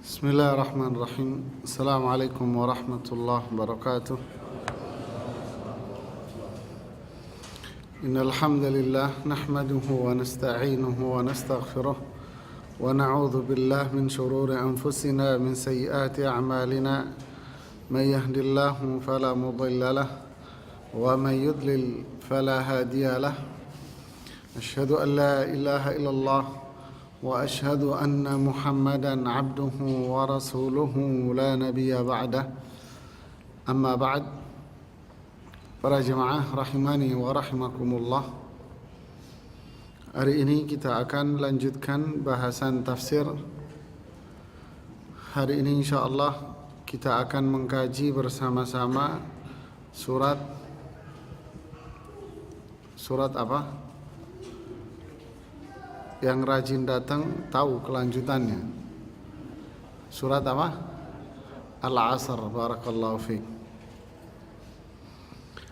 Bismillahirrahmanirrahim. Assalamualaikum warahmatullahi wabarakatuh. Innal hamdalillah nahmaduhu wa nasta'inuhu wa nastaghfiruh wa na'udzu billahi min shururi anfusina min sayyiati a'malina. May yahdihillahu fala mudilla lahu wa may yudlil fala hadiya lahu. Asyhadu an la ilaha illallah wa asyhadu anna Muhammadan abduhu wa rasuluhu la nabiyya ba'dah. Amma ba'd. Para jemaah rahimani wa rahimakumullah. Hari ini kita akan lanjutkan bahasan tafsir. Hari ini insyaallah kita akan mengkaji bersama-sama surat apa? Yang rajin datang tahu kelanjutannya. Surat apa? Al-Asr. Barakallahu fiik.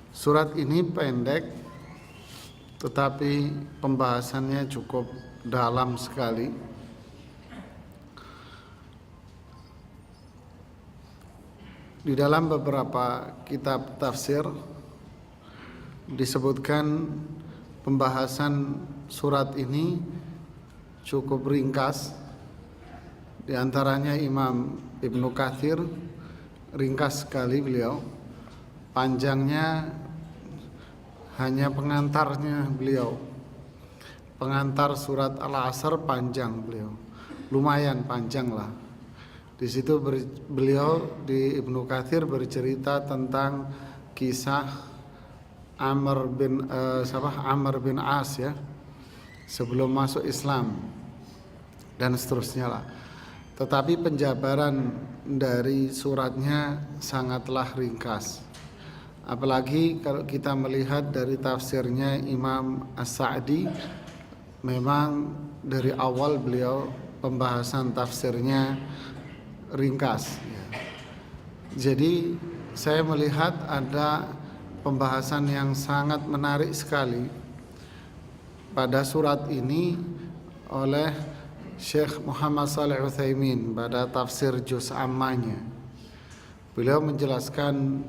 Surat ini pendek tetapi pembahasannya cukup dalam sekali. Di dalam beberapa kitab tafsir disebutkan pembahasan surat ini cukup ringkas. Di antaranya Imam Ibnu Katsir, ringkas sekali beliau. Panjangnya hanya pengantarnya beliau. Pengantar surat Al-Asr panjang beliau. Lumayan panjang lah. Di situ beliau di Ibnu Katsir bercerita tentang kisah Amr bin As ya, sebelum masuk Islam dan seterusnya lah. Tetapi penjabaran dari suratnya sangatlah ringkas. Apalagi kalau kita melihat dari tafsirnya Imam As-Sa'di, memang dari awal beliau pembahasan tafsirnya ringkas. Jadi saya melihat ada pembahasan yang sangat menarik sekali pada surat ini oleh Syekh Muhammad Shalih Utsaimin pada tafsir Juz Ammanya. Beliau menjelaskan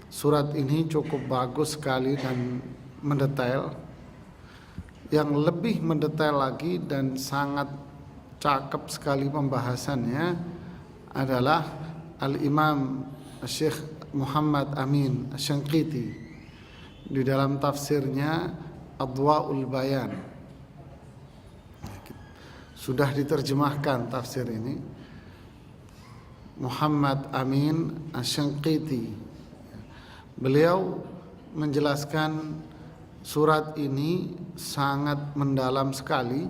surat ini cukup bagus sekali dan mendetail. Yang lebih mendetail lagi dan sangat cakep sekali pembahasannya adalah Al-Imam Syekh Muhammad Amin Asy-Syanqiti di dalam tafsirnya Adwa'ul Bayan. Sudah diterjemahkan tafsir ini. Muhammad Amin Asy-Syanqiti. Beliau menjelaskan surat ini sangat mendalam sekali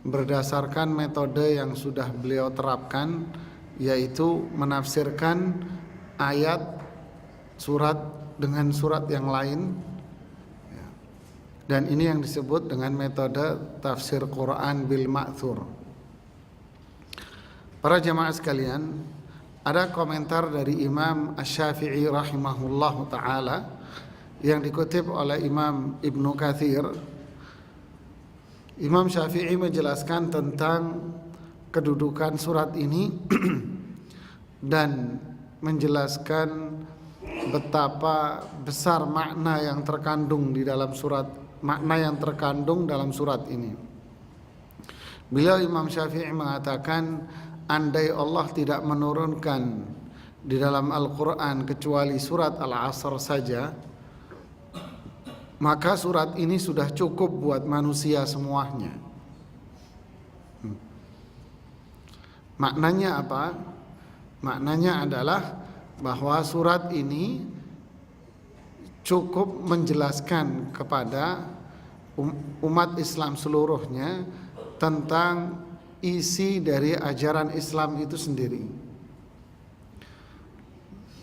berdasarkan metode yang sudah beliau terapkan, yaitu menafsirkan ayat surat dengan surat yang lain. Dan ini yang disebut dengan metode tafsir Quran bil ma'thur. Para jamaah sekalian, ada komentar dari Imam Asy-Syafi'i rahimahullahu ta'ala yang dikutip oleh Imam Ibnu Katsir. Imam Syafi'i menjelaskan tentang kedudukan surat ini dan menjelaskan betapa besar makna yang terkandung dalam surat ini. Beliau Imam Syafi'i mengatakan, andai Allah tidak menurunkan di dalam Al-Quran kecuali surat Al-Asr saja, maka surat ini sudah cukup buat manusia semuanya. Maknanya apa? Maknanya adalah bahwa surat ini cukup menjelaskan kepada umat Islam seluruhnya tentang isi dari ajaran Islam itu sendiri.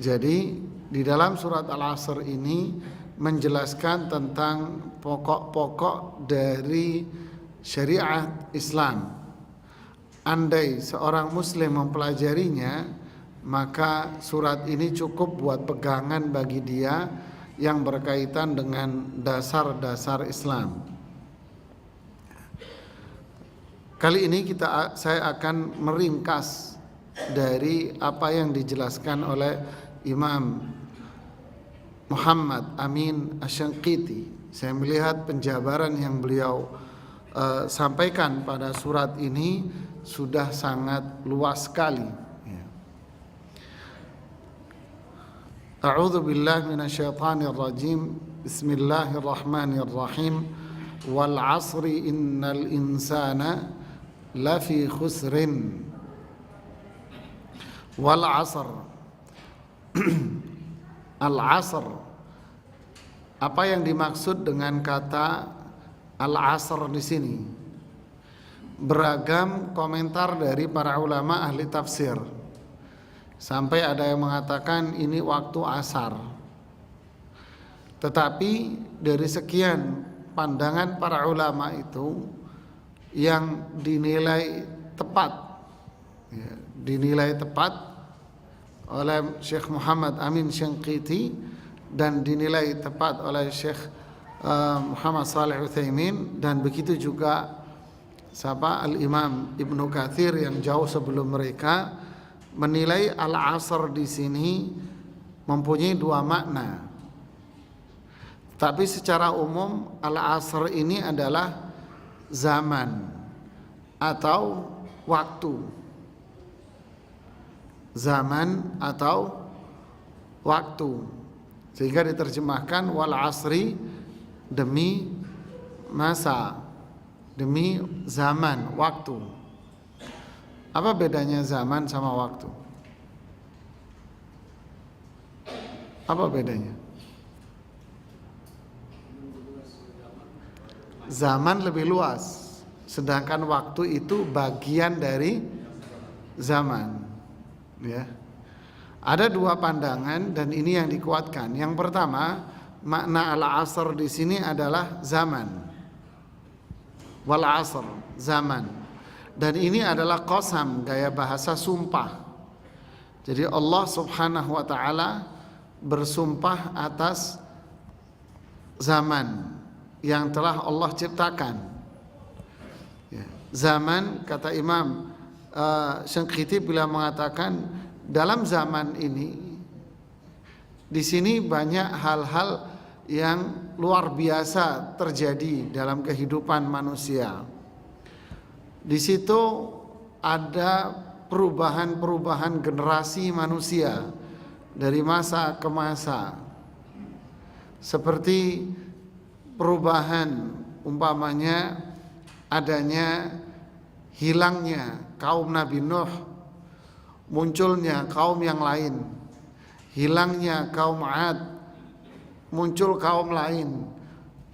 Jadi di dalam surat Al-Asr ini menjelaskan tentang pokok-pokok dari syariat Islam. Andai seorang muslim mempelajarinya, maka surat ini cukup buat pegangan bagi dia yang berkaitan dengan dasar-dasar Islam. Kali ini saya akan meringkas dari apa yang dijelaskan oleh Imam Muhammad Amin Asy-Syanqiti. Saya melihat penjabaran yang beliau sampaikan pada surat ini sudah sangat luas sekali. A'udzu billahi minasyaitonir rajim. Bismillahirrahmanirrahim. Wal 'asri innal insana lafi khusrin. Wal 'asr. Al-'asr. Apa yang dimaksud dengan kata al-'asr di sini? Beragam komentar dari para ulama ahli tafsir. Sampai ada yang mengatakan ini waktu asar. Tetapi dari sekian pandangan para ulama itu yang dinilai tepat, dinilai tepat oleh Syekh Muhammad Amin Asy-Syanqiti dan dinilai tepat oleh Syekh Muhammad Shalih Utsaimin, dan begitu juga Al-Imam Ibnu Katsir yang jauh sebelum mereka menilai al-'asr di sini mempunyai dua makna. Tapi secara umum al-'asr ini adalah zaman atau waktu. Zaman atau waktu, sehingga diterjemahkan wal 'asri, demi masa, demi zaman, waktu. Apa bedanya zaman sama waktu? Apa bedanya? Zaman lebih luas, sedangkan waktu itu bagian dari zaman. Ya. Ada dua pandangan dan ini yang dikuatkan. Yang pertama, makna al-'asr di sini adalah zaman. Wal 'asr, zaman. Dan ini adalah qasam, gaya bahasa sumpah. Jadi Allah Subhanahu wa taala bersumpah atas zaman yang telah Allah ciptakan. Ya. Zaman, kata Imam Asy-Syanqiti bila mengatakan dalam zaman ini di sini banyak hal-hal yang luar biasa terjadi dalam kehidupan manusia. Di situ ada perubahan-perubahan generasi manusia dari masa ke masa. Seperti perubahan umpamanya adanya hilangnya kaum Nabi Nuh, munculnya kaum yang lain. Hilangnya kaum 'Ad, muncul kaum lain.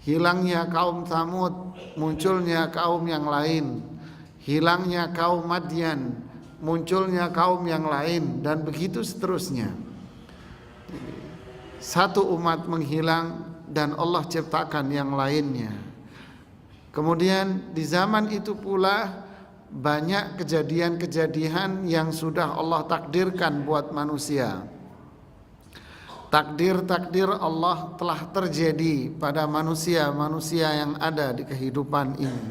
Hilangnya kaum Tsamud, munculnya kaum yang lain. Hilangnya kaum Madyan, munculnya kaum yang lain, dan begitu seterusnya. Satu umat menghilang dan Allah ciptakan yang lainnya. Kemudian di zaman itu pula banyak kejadian-kejadian yang sudah Allah takdirkan buat manusia. Takdir-takdir Allah telah terjadi pada manusia-manusia yang ada di kehidupan ini.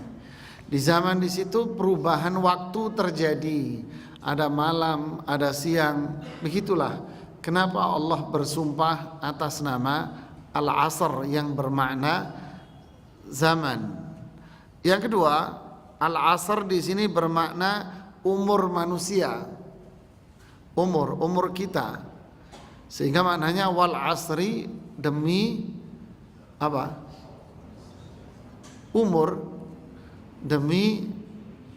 Di zaman di situ perubahan waktu terjadi. Ada malam, ada siang. Begitulah kenapa Allah bersumpah atas nama al-'asr yang bermakna zaman. Yang kedua, al-'asr di sini bermakna umur manusia, umur kita, sehingga maknanya wal 'asri, demi apa? Umur, demi,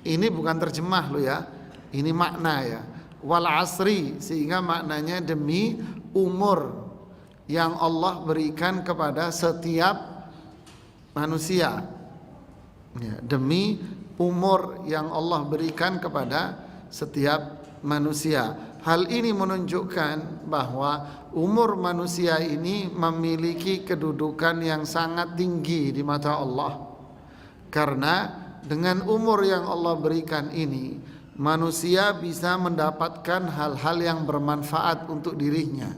ini bukan terjemah lo ya, ini makna ya, wal 'asri, sehingga maknanya demi umur yang Allah berikan kepada setiap manusia. Ya, demi umur yang Allah berikan kepada setiap manusia. Hal ini menunjukkan bahwa umur manusia ini memiliki kedudukan yang sangat tinggi di mata Allah. Karena dengan umur yang Allah berikan ini, manusia bisa mendapatkan hal-hal yang bermanfaat untuk dirinya.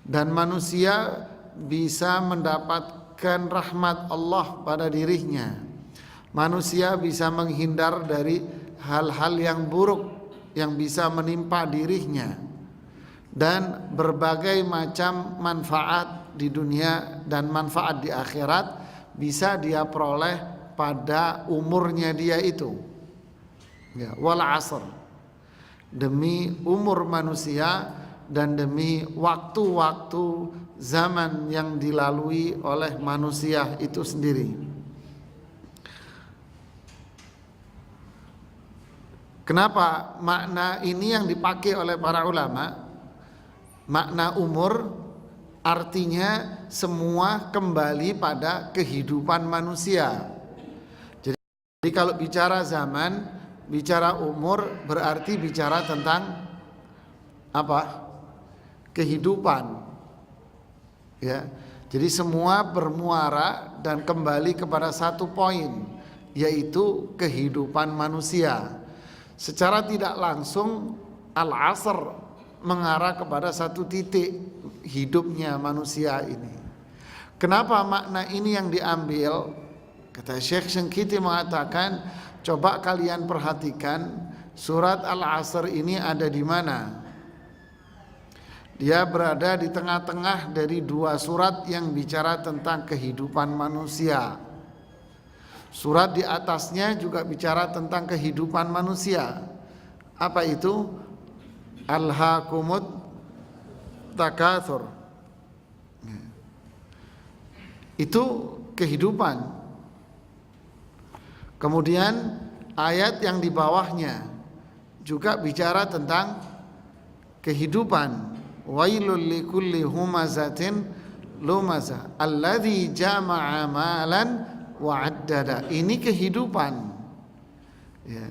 Dan manusia bisa mendapatkan rahmat Allah pada dirinya. Manusia bisa menghindar dari hal-hal yang buruk yang bisa menimpa dirinya dan berbagai macam manfaat di dunia dan manfaat di akhirat bisa dia peroleh pada umurnya dia itu. Ya, wal asr, demi umur manusia dan demi waktu-waktu zaman yang dilalui oleh manusia itu sendiri. Kenapa makna ini yang dipakai oleh para ulama? Makna umur artinya semua kembali pada kehidupan manusia. Jadi kalau bicara zaman, bicara umur berarti bicara tentang apa? Kehidupan. Ya. Jadi semua bermuara dan kembali kepada satu poin, yaitu kehidupan manusia. Secara tidak langsung al-asr mengarah kepada satu titik hidupnya manusia ini. Kenapa makna ini yang diambil? Kata Syekh Syengkiti mengatakan, coba kalian perhatikan surat Al-Asr ini ada di mana? Dia berada di tengah-tengah dari dua surat yang bicara tentang kehidupan manusia. Surat di atasnya juga bicara tentang kehidupan manusia. Apa itu? Alhaakumut takatsur. Itu kehidupan. Kemudian ayat yang di bawahnya juga bicara tentang kehidupan. Wailul likulli humazatin lumaza alladzi jama'a malan wa'addada. Ini kehidupan. Ya.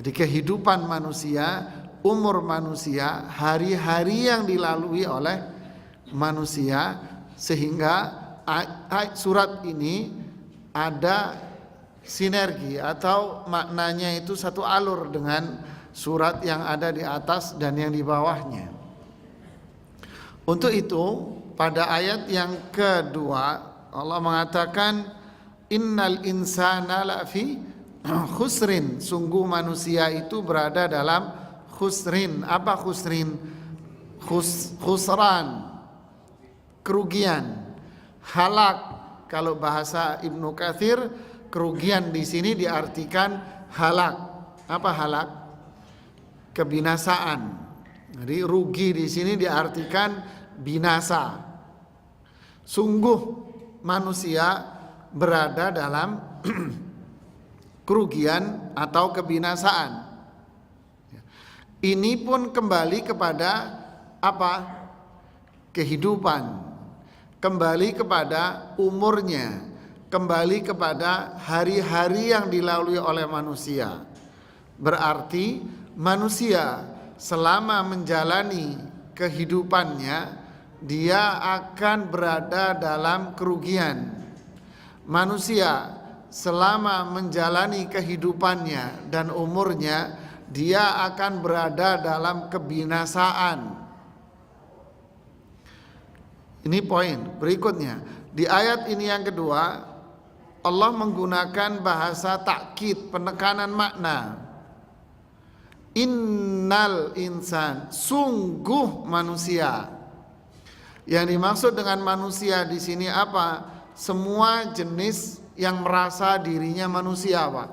Jadi kehidupan manusia, umur manusia, hari-hari yang dilalui oleh manusia, sehingga surat ini ada sinergi atau maknanya itu satu alur dengan surat yang ada di atas dan yang di bawahnya. Untuk itu pada ayat yang kedua Allah mengatakan innal insana lafi khusrin, sungguh manusia itu berada dalam khusrin. Apa khusrin? Khusran, kerugian. Halak, kalau bahasa Ibnu Katsir, kerugian di sini diartikan halak. Apa halak? Kebinasaan. Jadi rugi di sini diartikan binasa. Sungguh manusia berada dalam kerugian atau kebinasaan. Ini pun kembali kepada apa? Kehidupan. Kembali kepada umurnya, kembali kepada hari-hari yang dilalui oleh manusia. Berarti manusia selama menjalani kehidupannya, dia akan berada dalam kerugian. Manusia selama menjalani kehidupannya dan umurnya, dia akan berada dalam kebinasaan. Ini poin berikutnya. Di ayat ini yang kedua, Allah menggunakan bahasa takkid, penekanan makna. Innal insan, sungguh manusia. Yang dimaksud dengan manusia di sini apa? Semua jenis yang merasa dirinya manusia, Pak.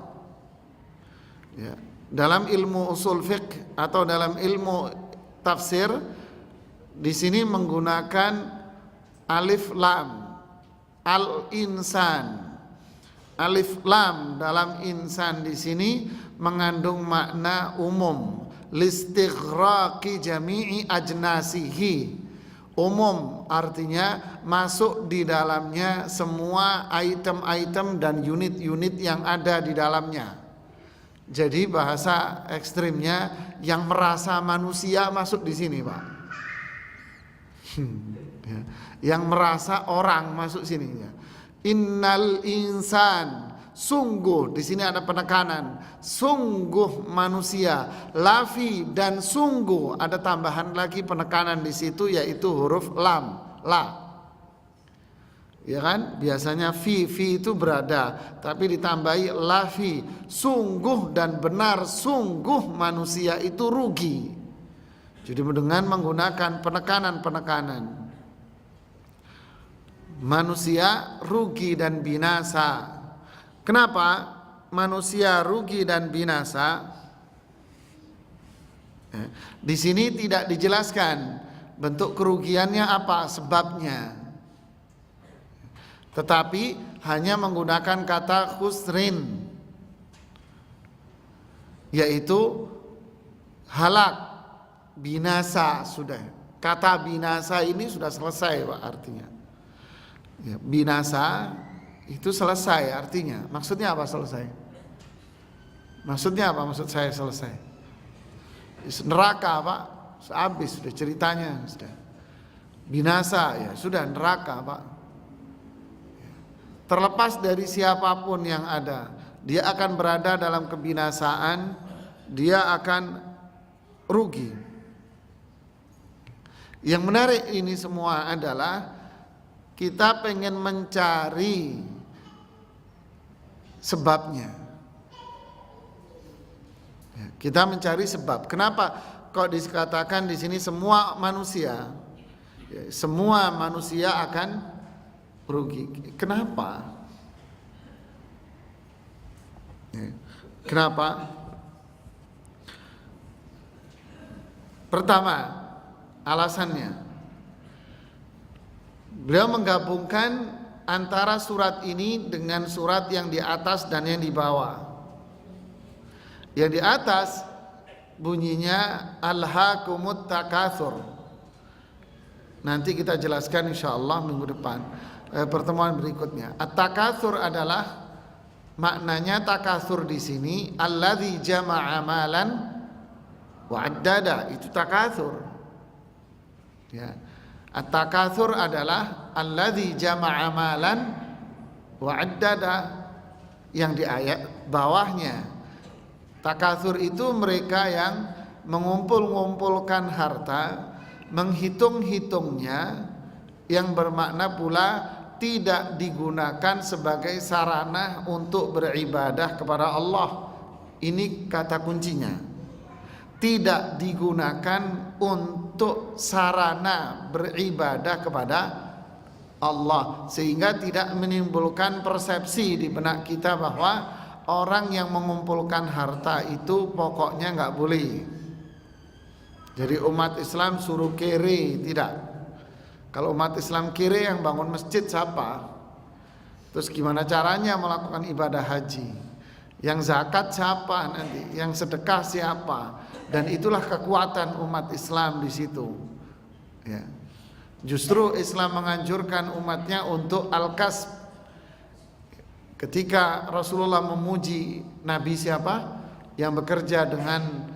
Ya. Dalam ilmu usul fiqh atau dalam ilmu tafsir, di sini menggunakan alif lam, al-insan. Alif lam dalam insan di sini mengandung makna umum, listighraqi jami'i ajnasihi. Umum artinya masuk di dalamnya semua item-item dan unit-unit yang ada di dalamnya. Jadi bahasa ekstrimnya yang merasa manusia masuk di sini, Pak. Yang merasa orang masuk sini. Innal insan, sungguh, di sini ada penekanan, sungguh manusia. Lafi dan sungguh, ada tambahan lagi penekanan di situ, yaitu huruf lam, la. Ya kan? Biasanya fi itu berada, tapi ditambahi la fi. Sungguh dan benar, sungguh manusia itu rugi. Jadi dengan menggunakan penekanan-penekanan. Manusia rugi dan binasa. Kenapa manusia rugi dan binasa? Di sini tidak dijelaskan bentuk kerugiannya apa, sebabnya. Tetapi hanya menggunakan kata khusrin, yaitu halak, binasa. Sudah, kata binasa ini sudah selesai Pak, artinya ya, binasa itu selesai artinya. Maksudnya apa selesai? Maksudnya apa maksud saya selesai? Neraka Pak, habis sudah ceritanya, sudah binasa ya, sudah neraka Pak. Terlepas dari siapapun yang ada, dia akan berada dalam kebinasaan, dia akan rugi. Yang menarik ini semua adalah kita pengen mencari sebabnya. Kita mencari sebab. Kenapa kok dikatakan di sini semua manusia akan rugi? Kenapa? Kenapa? Pertama, alasannya, beliau menggabungkan antara surat ini dengan surat yang di atas dan yang di bawah. Yang di atas bunyinya alhaakumut takatsur. Nanti kita jelaskan insyaallah minggu depan, pertemuan berikutnya. At-takatsur adalah maknanya takatsur di sini alladzi jama'a malan wa addada, itu takatsur. Ya. At-takatsur adalah alladzi jama'a malan wa addada, yang di ayat bawahnya. Takatsur itu mereka yang mengumpul-ngumpulkan harta, menghitung-hitungnya, yang bermakna pula tidak digunakan sebagai sarana untuk beribadah kepada Allah. Ini kata kuncinya. Tidak digunakan untuk sarana beribadah kepada Allah, sehingga tidak menimbulkan persepsi di benak kita bahwa orang yang mengumpulkan harta itu pokoknya nggak boleh. Jadi umat Islam suruh kere, tidak. Kalau umat Islam kere, yang bangun masjid siapa? Terus gimana caranya melakukan ibadah haji? Yang zakat siapa nanti? Yang sedekah siapa? Dan itulah kekuatan umat Islam di situ. Ya. Justru Islam menganjurkan umatnya untuk al-kasb. Ketika Rasulullah memuji Nabi siapa? Yang bekerja dengan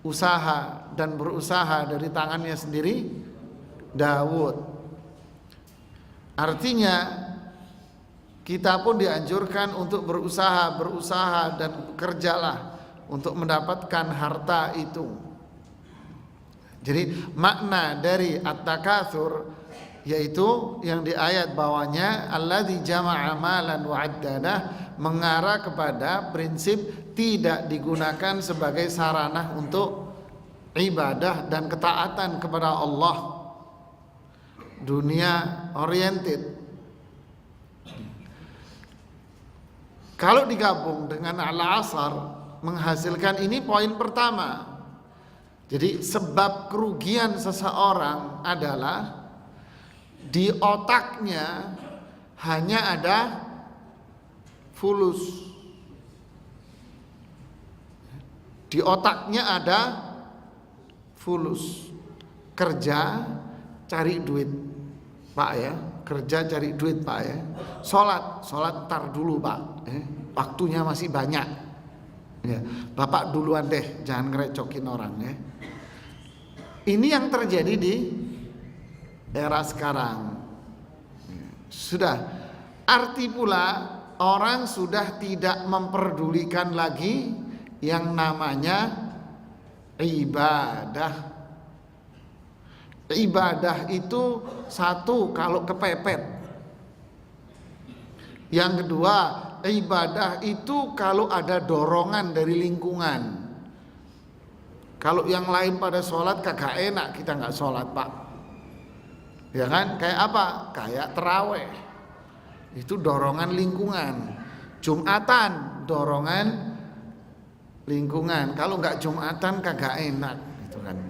usaha dan berusaha dari tangannya sendiri, Daud. Artinya kita pun dianjurkan untuk berusaha dan bekerjalah untuk mendapatkan harta itu. Jadi makna dari at-takatsur yaitu yang di ayat bawahnya alladzi jama'a malan wa addada, mengarah kepada prinsip tidak digunakan sebagai sarana untuk ibadah dan ketaatan kepada Allah, dunia oriented. Kalau digabung dengan al-asar menghasilkan, ini poin pertama. Jadi sebab kerugian seseorang adalah di otaknya hanya ada fulus. Di otaknya ada fulus. Kerja cari duit, Pak ya. Kerja cari duit, Pak ya. Sholat ntar dulu, Pak. Waktunya masih banyak. Ya, Bapak duluan deh, jangan ngerecokin orang ya. Ini yang terjadi di era sekarang. Sudah, arti pula orang sudah tidak memperdulikan lagi yang namanya ibadah. Ibadah itu satu kalau kepepet. Yang kedua, ibadah itu kalau ada dorongan dari lingkungan. Kalau yang lain pada sholat kagak enak, kita nggak sholat pak. Ya kan? Kayak apa? Kayak terawih. Itu dorongan lingkungan. Jumatan, dorongan lingkungan. Kalau nggak Jumatan kagak enak, gitu kan.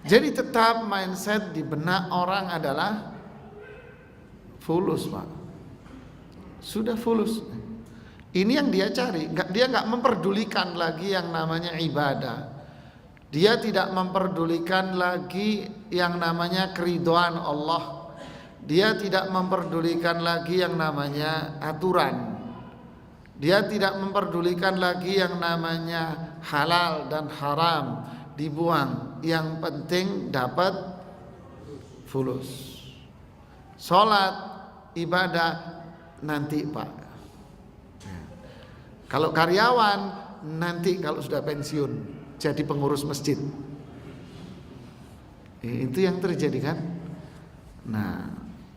Jadi tetap mindset di benak orang adalah fulus pak. Sudah fulus. Ini yang dia cari. Dia nggak memperdulikan lagi yang namanya ibadah. Dia tidak memperdulikan lagi yang namanya keridhaan Allah. Dia tidak memperdulikan lagi yang namanya aturan. Dia tidak memperdulikan lagi yang namanya halal dan haram, dibuang. Yang penting dapat fulus. Sholat, ibadah nanti pak. Kalau karyawan nanti kalau sudah pensiun jadi pengurus masjid. Itu yang terjadi kan. Nah,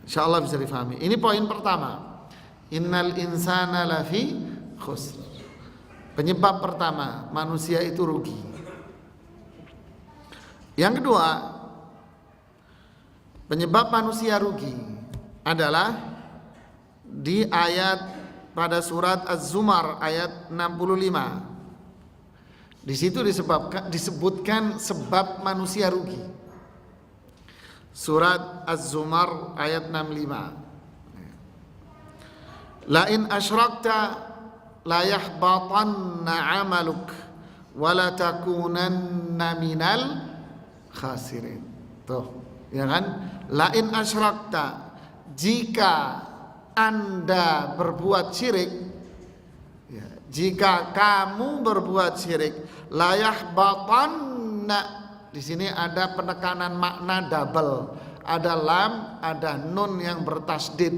insyaallah bisa difahami. Ini poin pertama. Innal insana lafi khusr. Penyebab pertama, manusia itu rugi. Yang kedua, penyebab manusia rugi adalah di ayat pada surat Az-Zumar ayat 65. Di situ disebutkan sebab manusia rugi. Surat Az-Zumar ayat 65. La in asyrakta la yahbatanna 'amaluk wa la takunanna minal khasirin. Tuh, ya kan? La in asyrakta, jika Anda berbuat syirik, ya, jika kamu berbuat syirik, la yahbatanna, di sini ada penekanan makna double, ada lam, ada nun yang bertasdid.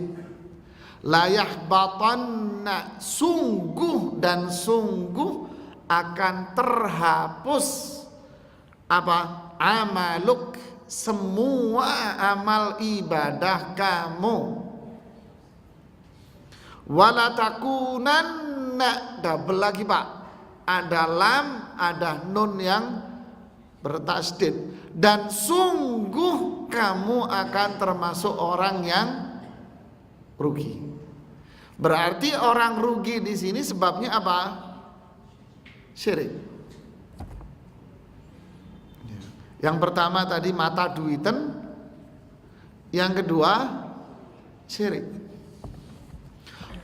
La yahbatanna, sungguh dan sungguh akan terhapus apa? Amaluk, semua amal ibadah kamu. Wala takunanna, double lagi pak, ada lam, ada nun yang bertasdid, dan sungguh kamu akan termasuk orang yang rugi. Berarti orang rugi di sini sebabnya apa? Syirik. Yang pertama tadi mata duiten, yang kedua syirik.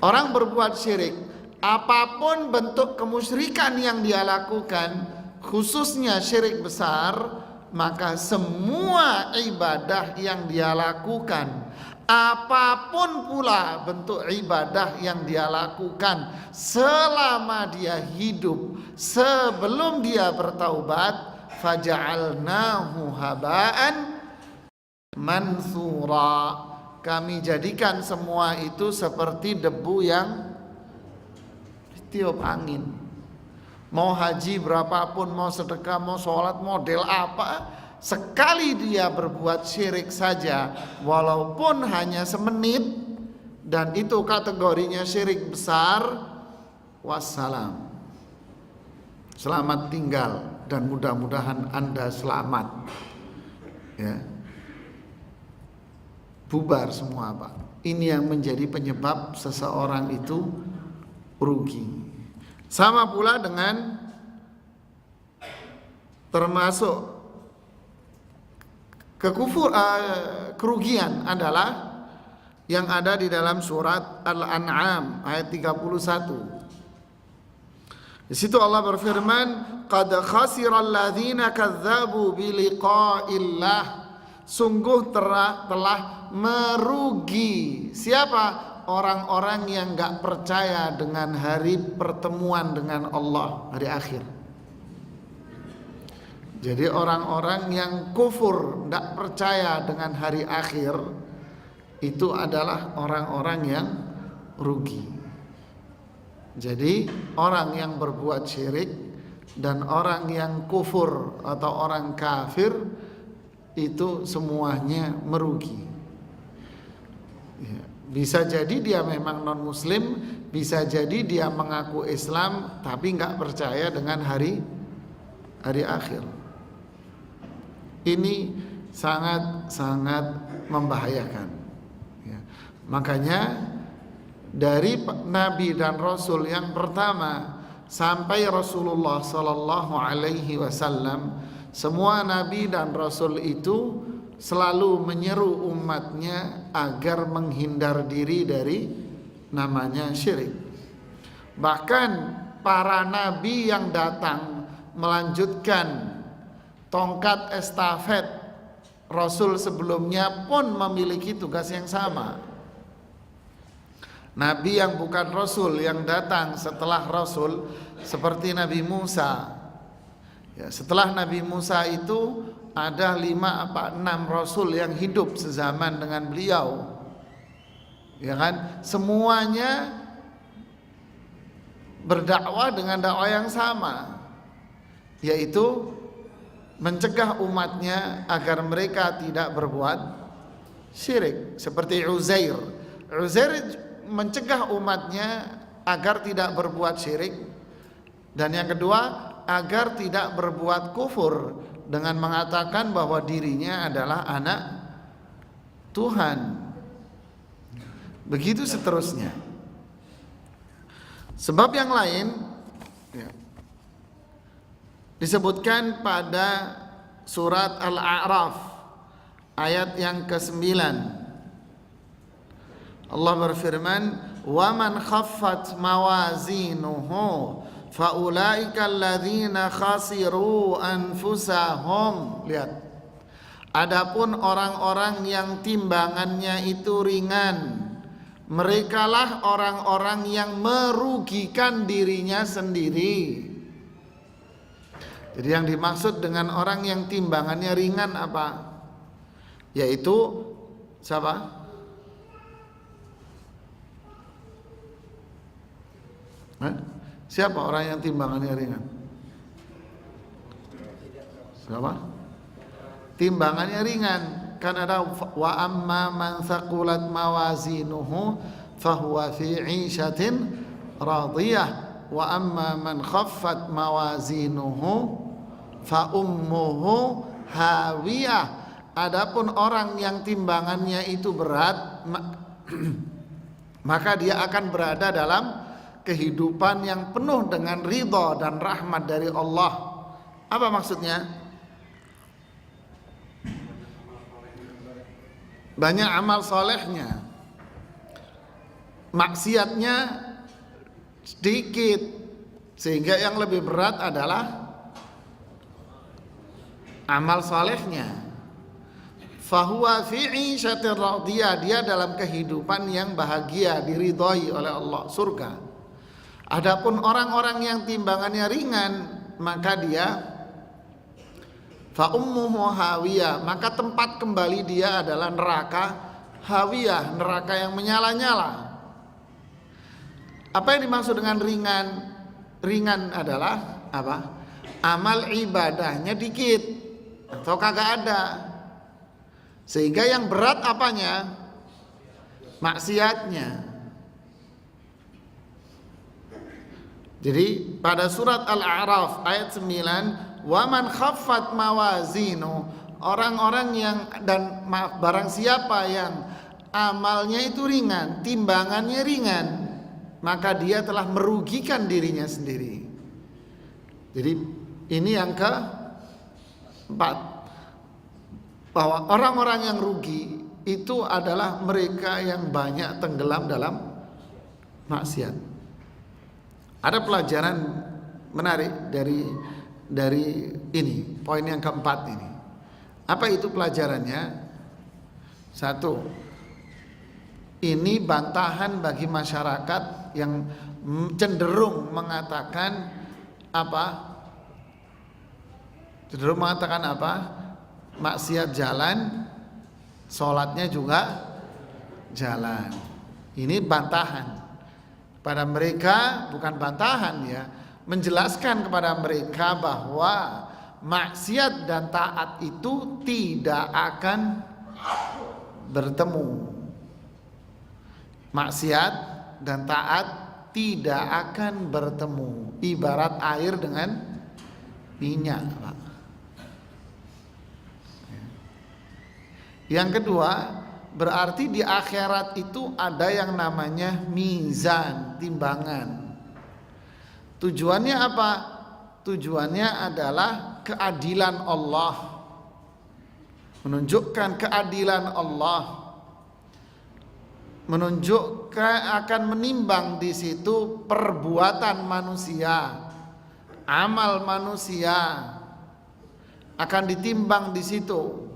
Orang berbuat syirik, apapun bentuk kemusyrikan yang dia lakukan, khususnya syirik besar, maka semua ibadah yang dia lakukan, apapun pula bentuk ibadah yang dia lakukan selama dia hidup, sebelum dia bertaubat, faja'alnahu haba'an mansura, kami jadikan semua itu seperti debu yang tiup angin. Mau haji berapapun, mau sedekah, mau sholat, model apa, sekali dia berbuat syirik saja, walaupun hanya semenit, dan itu kategorinya syirik besar, wassalam, selamat tinggal, dan mudah-mudahan Anda selamat, ya. Bubar semua pak. Ini yang menjadi penyebab seseorang itu rugi. Sama pula dengan termasuk kerugian adalah yang ada di dalam surat Al-An'am ayat 31. Di situ Allah berfirman, qad khasiral ladzina kadzdzabu biliqa'illah, sungguh telah merugi siapa? Orang-orang yang gak percaya dengan hari pertemuan dengan Allah, hari akhir. Jadi orang-orang yang kufur, gak percaya dengan hari akhir, itu adalah orang-orang yang rugi. Jadi orang yang berbuat syirik dan orang yang kufur atau orang kafir itu semuanya merugi. Ya. Bisa jadi dia memang non muslim, bisa jadi dia mengaku Islam tapi nggak percaya dengan hari akhir. Ini sangat membahayakan ya. Makanya dari Nabi dan Rasul yang pertama sampai Rasulullah Sallallahu Alaihi Wasallam, semua Nabi dan Rasul itu selalu menyeru umatnya agar menghindar diri dari namanya syirik. Bahkan para Nabi yang datang melanjutkan tongkat estafet Rasul sebelumnya pun memiliki tugas yang sama. Nabi yang bukan Rasul yang datang setelah Rasul seperti Nabi Musa ya, setelah Nabi Musa itu ada 5 apa 6 Rasul yang hidup sezaman dengan beliau ya kan, semuanya berdakwah dengan dakwah yang sama, yaitu mencegah umatnya agar mereka tidak berbuat syirik. Seperti Uzair mencegah umatnya agar tidak berbuat syirik, dan yang kedua agar tidak berbuat kufur dengan mengatakan bahwa dirinya adalah anak Tuhan. Begitu seterusnya. Sebab yang lain ya, disebutkan pada surat Al-A'raf ayat yang ke-9. Allah berfirman, "Wa man khaffat mawazinuhu faulaika alladzina khasiru anfusahum." Lihat. Adapun orang-orang yang timbangannya itu ringan, merekalah orang-orang yang merugikan dirinya sendiri. Jadi yang dimaksud dengan orang yang timbangannya ringan apa? Yaitu siapa? Siapa orang yang timbangannya ringan? Siapa? Timbangannya ringan. Kan ada wa amma man thaqulat mawazinuhu fahuwa fi 'ishatin radiyah wa amma man khaffat mawazinuhu fa ummuhu hawiyah. Adapun orang yang timbangannya itu berat maka dia akan berada dalam kehidupan yang penuh dengan ridha dan rahmat dari Allah. Apa maksudnya? Banyak amal solehnya, maksiatnya sedikit, sehingga yang lebih berat adalah amal solehnya. Fahuwa fi 'ishatin radiyah, dia dalam kehidupan yang bahagia, diridhai oleh Allah, surga. Adapun orang-orang yang timbangannya ringan, maka dia fa ummuhu hawiyah, maka tempat kembali dia adalah neraka hawiyah, neraka yang menyala-nyala. Apa yang dimaksud dengan ringan? Ringan adalah apa? Amal ibadahnya dikit atau kagak ada. Sehingga yang berat apanya? Maksiatnya. Jadi pada surat Al-A'raf ayat 9, wa man khaffat mawazinu, orang-orang yang dan barang siapa yang amalnya itu ringan, timbangannya ringan, maka dia telah merugikan dirinya sendiri. Jadi ini yang keempat, bahwa orang-orang yang rugi itu adalah mereka yang banyak tenggelam dalam maksiat. Ada pelajaran menarik dari ini, poin yang keempat ini. Apa itu pelajarannya? Satu, ini bantahan bagi masyarakat yang cenderung mengatakan apa? Cenderung mengatakan apa? Maksiat jalan, sholatnya juga jalan. Ini bantahan pada mereka, bukan bantahan ya, menjelaskan kepada mereka bahwa maksiat dan taat itu tidak akan bertemu. Maksiat dan taat tidak akan bertemu, ibarat air dengan minyak, Pak. Yang kedua, berarti di akhirat itu ada yang namanya mizan, timbangan. Tujuannya apa? Tujuannya adalah keadilan Allah, menunjukkan keadilan Allah, menunjukkan akan menimbang di situ perbuatan manusia, amal manusia akan ditimbang di situ.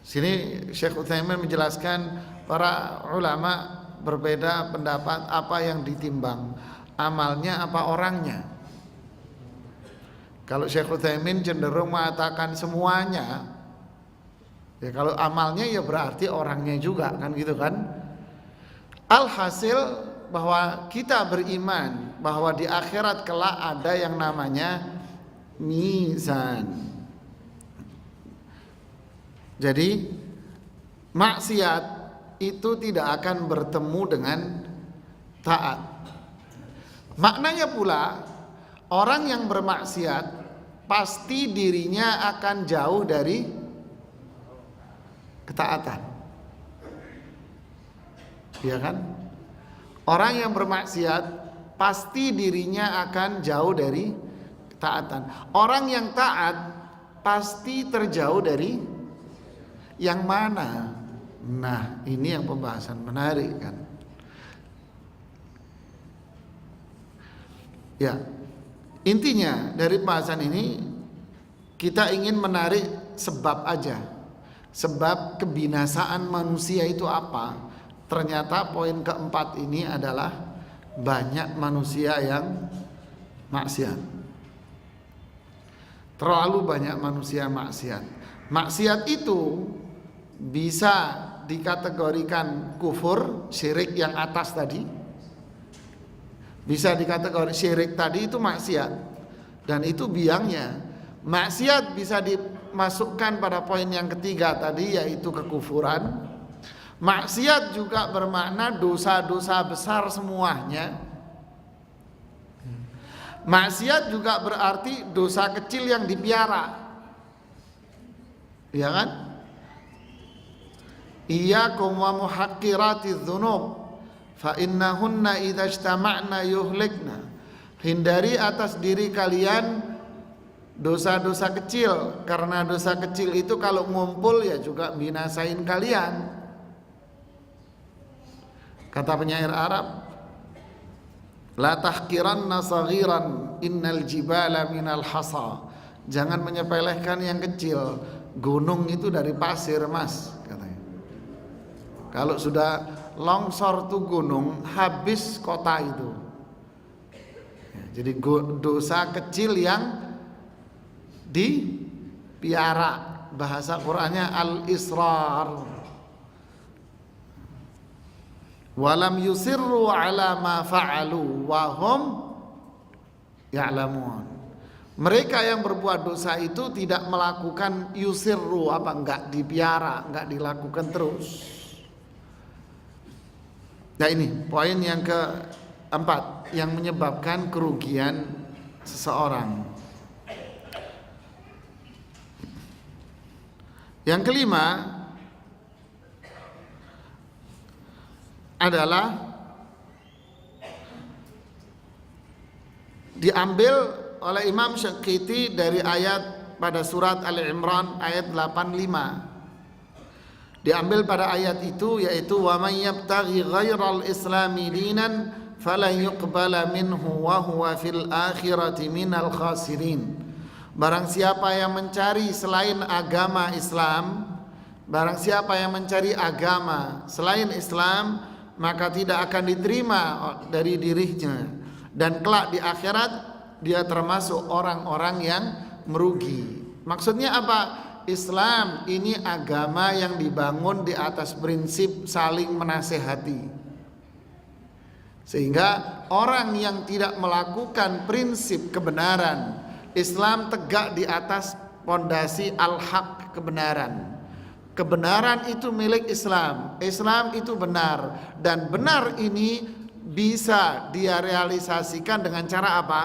Sini Syekh Utsaimin menjelaskan para ulama berbeda pendapat apa yang ditimbang, amalnya apa orangnya. Kalau Syekh Utsaimin cenderung mengatakan semuanya. Ya kalau amalnya ya berarti orangnya juga, kan gitu kan. Alhasil bahwa kita beriman bahwa di akhirat kelak ada yang namanya mizan. Jadi maksiat itu tidak akan bertemu dengan taat. Maknanya pula orang yang bermaksiat pasti dirinya akan jauh dari ketaatan. Iya kan? Orang yang bermaksiat pasti dirinya akan jauh dari ketaatan. Orang yang taat pasti terjauh dari yang mana? Nah, ini yang pembahasan menarik kan. Ya, intinya dari pembahasan ini kita ingin menarik sebab aja. Sebab kebinasaan manusia itu apa? Ternyata poin keempat ini adalah banyak manusia yang maksiat. Terlalu banyak manusia maksiat. Maksiat itu bisa dikategorikan kufur, syirik yang atas tadi. Bisa dikategorikan syirik tadi itu maksiat. Dan itu biangnya. Maksiat bisa dimasukkan pada poin yang ketiga tadi, yaitu kekufuran. Maksiat juga bermakna dosa-dosa besar semuanya. Maksiat juga berarti dosa kecil yang dipiara. Ya kan? Iyyakum wa muhaqqiratiz dzunub fa innahunna idza ijtama'na yuhlikna. Hindari atas diri kalian dosa-dosa kecil, karena dosa kecil itu kalau ngumpul ya juga binasain kalian. Kata penyair Arab, la tahqiranna saghiran innal jibala minal hasa. Jangan menyepelekan yang kecil. Gunung itu dari pasir, Mas, katanya. Kalau sudah longsor tuh gunung, habis kota itu. Ya, jadi dosa kecil yang dipiara, bahasa Qur'annya al-israr. Walam yusirru ala ma fa'alu wa hum ya'lamun. Mereka yang berbuat dosa itu tidak melakukan yusirru, enggak dipiara, enggak dilakukan terus. Nah ini poin yang keempat yang menyebabkan kerugian seseorang. Yang kelima adalah diambil oleh Imam Syaqiti dari ayat pada surat Al-Imran ayat 85. Diambil pada ayat itu, yaitu wa may yabtaghi ghairal islami dinan falan yuqbala minhu wa huwa fil akhirati minal khasirin. Barang siapa yang mencari selain agama Islam, barang siapa yang mencari agama selain Islam, maka tidak akan diterima dari dirinya, dan kelak di akhirat dia termasuk orang-orang yang merugi. Maksudnya apa? Islam ini agama yang dibangun di atas prinsip saling menasehati. Sehingga orang yang tidak melakukan prinsip kebenaran, Islam tegak di atas pondasi al-haq, kebenaran. Kebenaran itu milik Islam. Islam itu benar, dan benar ini bisa dia realisasikan dengan cara apa?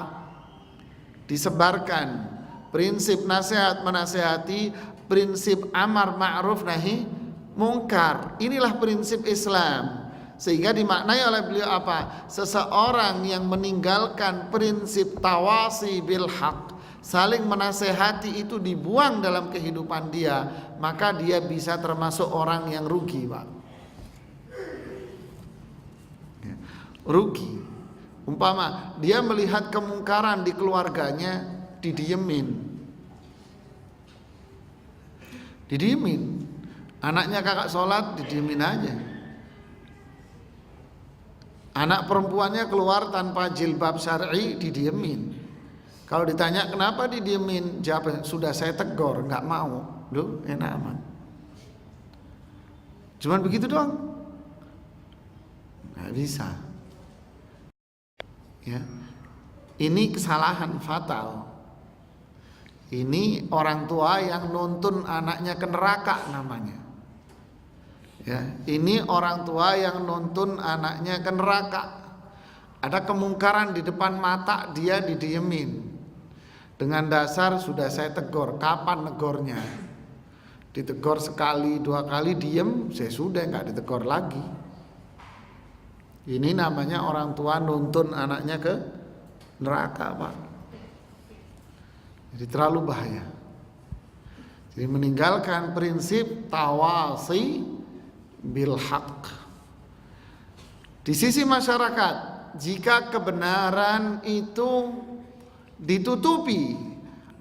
Disebarkan prinsip nasihat menasehati, prinsip amar ma'ruf nahi mungkar. Inilah prinsip Islam. Sehingga dimaknai oleh beliau apa? Seseorang yang meninggalkan prinsip tawasi bil haq, saling menasehati, itu dibuang dalam kehidupan dia, maka dia bisa termasuk orang yang rugi, Pak. Rugi. Umpama dia melihat kemungkaran di keluarganya, didiemin. Anaknya kakak sholat, didiemin aja. Anak perempuannya keluar tanpa jilbab syar'i, didiemin. Kalau ditanya kenapa didiemin, jawab, sudah saya tegur, nggak mau. Loh, enak aman. Cuman begitu doang, nggak bisa. Ya, ini kesalahan fatal. Ini orang tua yang nuntun anaknya ke neraka namanya. Ya, ini orang tua yang nuntun anaknya ke neraka. Ada kemungkaran di depan mata, dia didiemin. Dengan dasar sudah saya tegur, kapan negornya? Ditegur sekali, 2 kali, diem, saya sudah nggak ditegur lagi. Ini namanya orang tua nuntun anaknya ke neraka, Pak. Jadi terlalu bahaya. Jadi meninggalkan prinsip tawasi bil haq. Di sisi masyarakat, jika kebenaran itu ditutupi,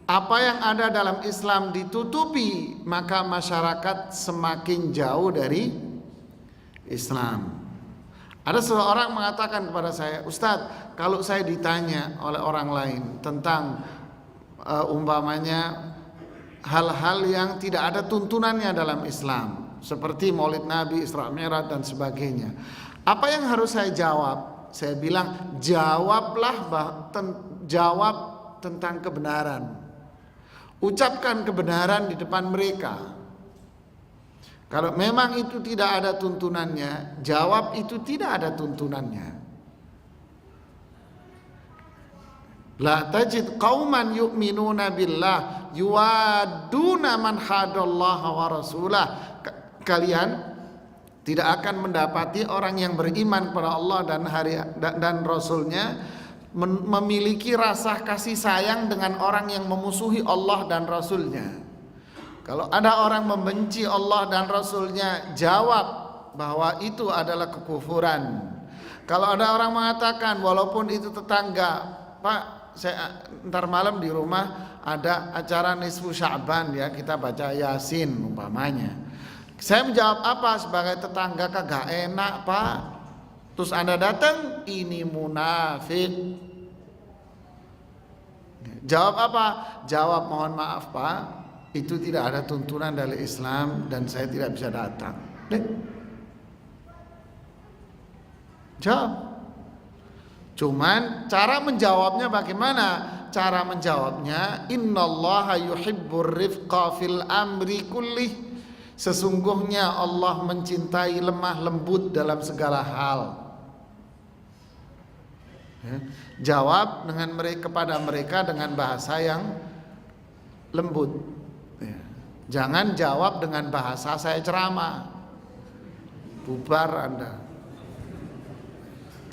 apa yang ada dalam Islam ditutupi, maka masyarakat semakin jauh dari Islam. Ada seorang mengatakan kepada saya, Ustadz, kalau saya ditanya oleh orang lain tentang umpamanya hal-hal yang tidak ada tuntunannya dalam Islam, seperti Maulid Nabi, Isra Mi'raj dan sebagainya, apa yang harus saya jawab? Saya bilang, jawab tentang kebenaran. Ucapkan kebenaran di depan mereka. Kalau memang itu tidak ada tuntunannya, jawab itu tidak ada tuntunannya. La tajid qauman yu'minuna billah yuwaduna man hadallaha wa rasulah. Kalian tidak akan mendapati orang yang beriman kepada Allah dan Rasulnya memiliki rasa kasih sayang dengan orang yang memusuhi Allah dan Rasulnya. Kalau ada orang membenci Allah dan Rasulnya, jawab bahwa itu adalah kekufuran. Kalau ada orang mengatakan, walaupun itu tetangga, Pak, saya ntar malam di rumah ada acara nisfu Sya'ban, ya, kita baca Yasin umpamanya. Saya menjawab apa sebagai tetangga? Kagak enak, Pak. Terus Anda datang, ini munafik. Jawab apa? Jawab, mohon maaf, Pak, itu tidak ada tuntunan dari Islam dan saya tidak bisa datang. Jawab. Cuman cara menjawabnya bagaimana? Cara menjawabnya, innallaha yuhibbur rifqa fil amri kullih. Sesungguhnya Allah mencintai lemah lembut dalam segala hal. Ya. Jawab dengan kepada mereka dengan bahasa yang lembut. Ya. Jangan jawab dengan bahasa saya ceramah. Bubar Anda.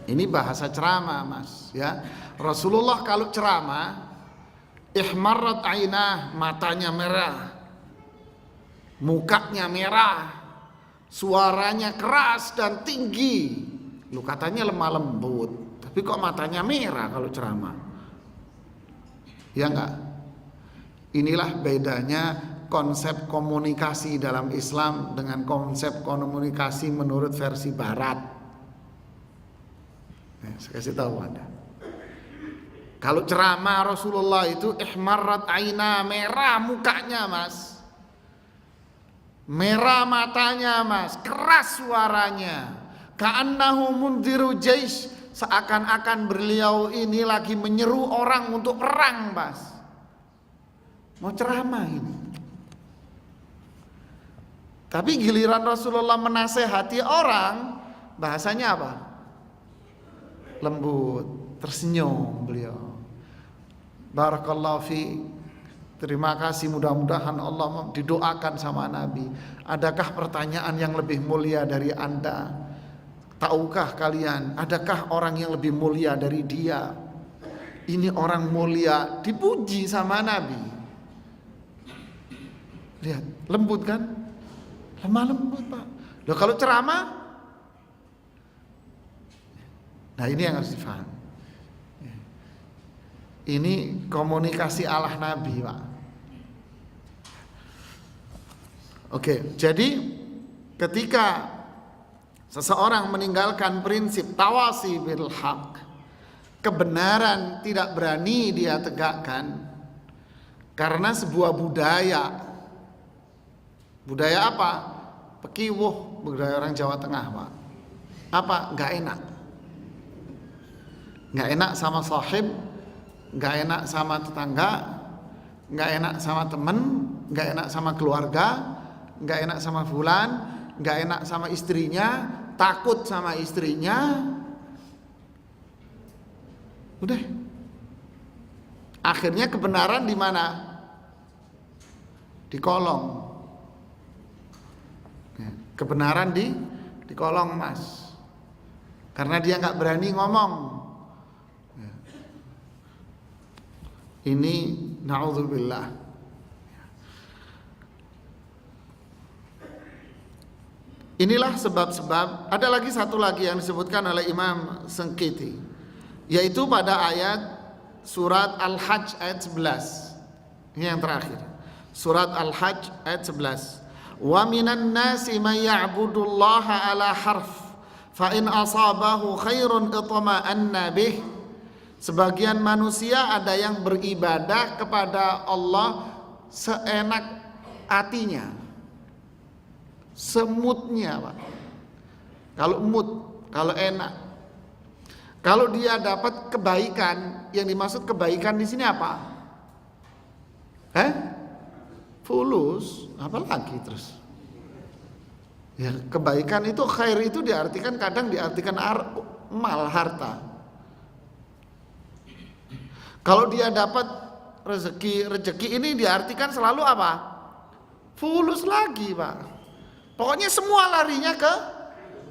Ini bahasa ceramah, Mas, ya. Rasulullah kalau ceramah, ihmarrat ainah, matanya merah, mukanya merah, suaranya keras dan tinggi. Lu katanya lemah lembut, tapi kok matanya merah kalau ceramah? Ya enggak? Inilah bedanya konsep komunikasi dalam Islam dengan konsep komunikasi menurut versi Barat. Saya kasih tahu Anda. Kalau ceramah Rasulullah itu ihmarrat aina, merah mukanya, Mas. Merah matanya, Mas. Keras suaranya. Ka'annahu mundhiru jaish, seakan-akan beliau ini lagi menyeru orang untuk perang, Mas. Mau ceramah ini. Tapi giliran Rasulullah menasehati orang, bahasanya apa? Lembut, tersenyum beliau. Barakallahu fi. Terima kasih, mudah-mudahan Allah didoakan sama Nabi. Adakah pertanyaan yang lebih mulia dari Anda? Tahukah kalian, adakah orang yang lebih mulia dari dia? Ini orang mulia, dipuji sama Nabi. Lihat, lembut kan? Lemah lembut, Pak. Loh kalau ceramah? Nah ini yang harus difahami. Ini komunikasi Allah Nabi, Pak. Oke, jadi ketika seseorang meninggalkan prinsip tawasi bil haq, kebenaran tidak berani dia tegakkan karena sebuah budaya. Budaya apa? Pekiwuh, budaya orang Jawa Tengah, Pak. Apa? Enggak enak. Enggak enak sama sahib, enggak enak sama tetangga, enggak enak sama temen, enggak enak sama keluarga, enggak enak sama fulan, enggak enak sama istrinya, takut sama istrinya. Udah. Akhirnya kebenaran di mana? Di kolong. Kebenaran di kolong emas. Karena dia nggak berani ngomong. Ini na'udzubillah. Inilah sebab-sebab. Ada lagi satu lagi yang disebutkan oleh Imam Sengkiti, yaitu pada ayat surat Al-Hajj ayat 11. Ini yang terakhir. Surat Al-Hajj ayat 11. Wa minan nasi may ya'budullaha ala harf fa in asabahu khairun itma'anna bih. Sebagian manusia ada yang beribadah kepada Allah seenak hatinya, semutnya, Pak. Kalau mood, kalau enak. Kalau dia dapat kebaikan, yang dimaksud kebaikan di sini apa? Fulus, apa lagi terus? Ya, kebaikan itu, khair itu diartikan, kadang diartikan mal, harta. Kalau dia dapat rezeki ini diartikan selalu apa? Fulus lagi, Pak. Pokoknya semua larinya ke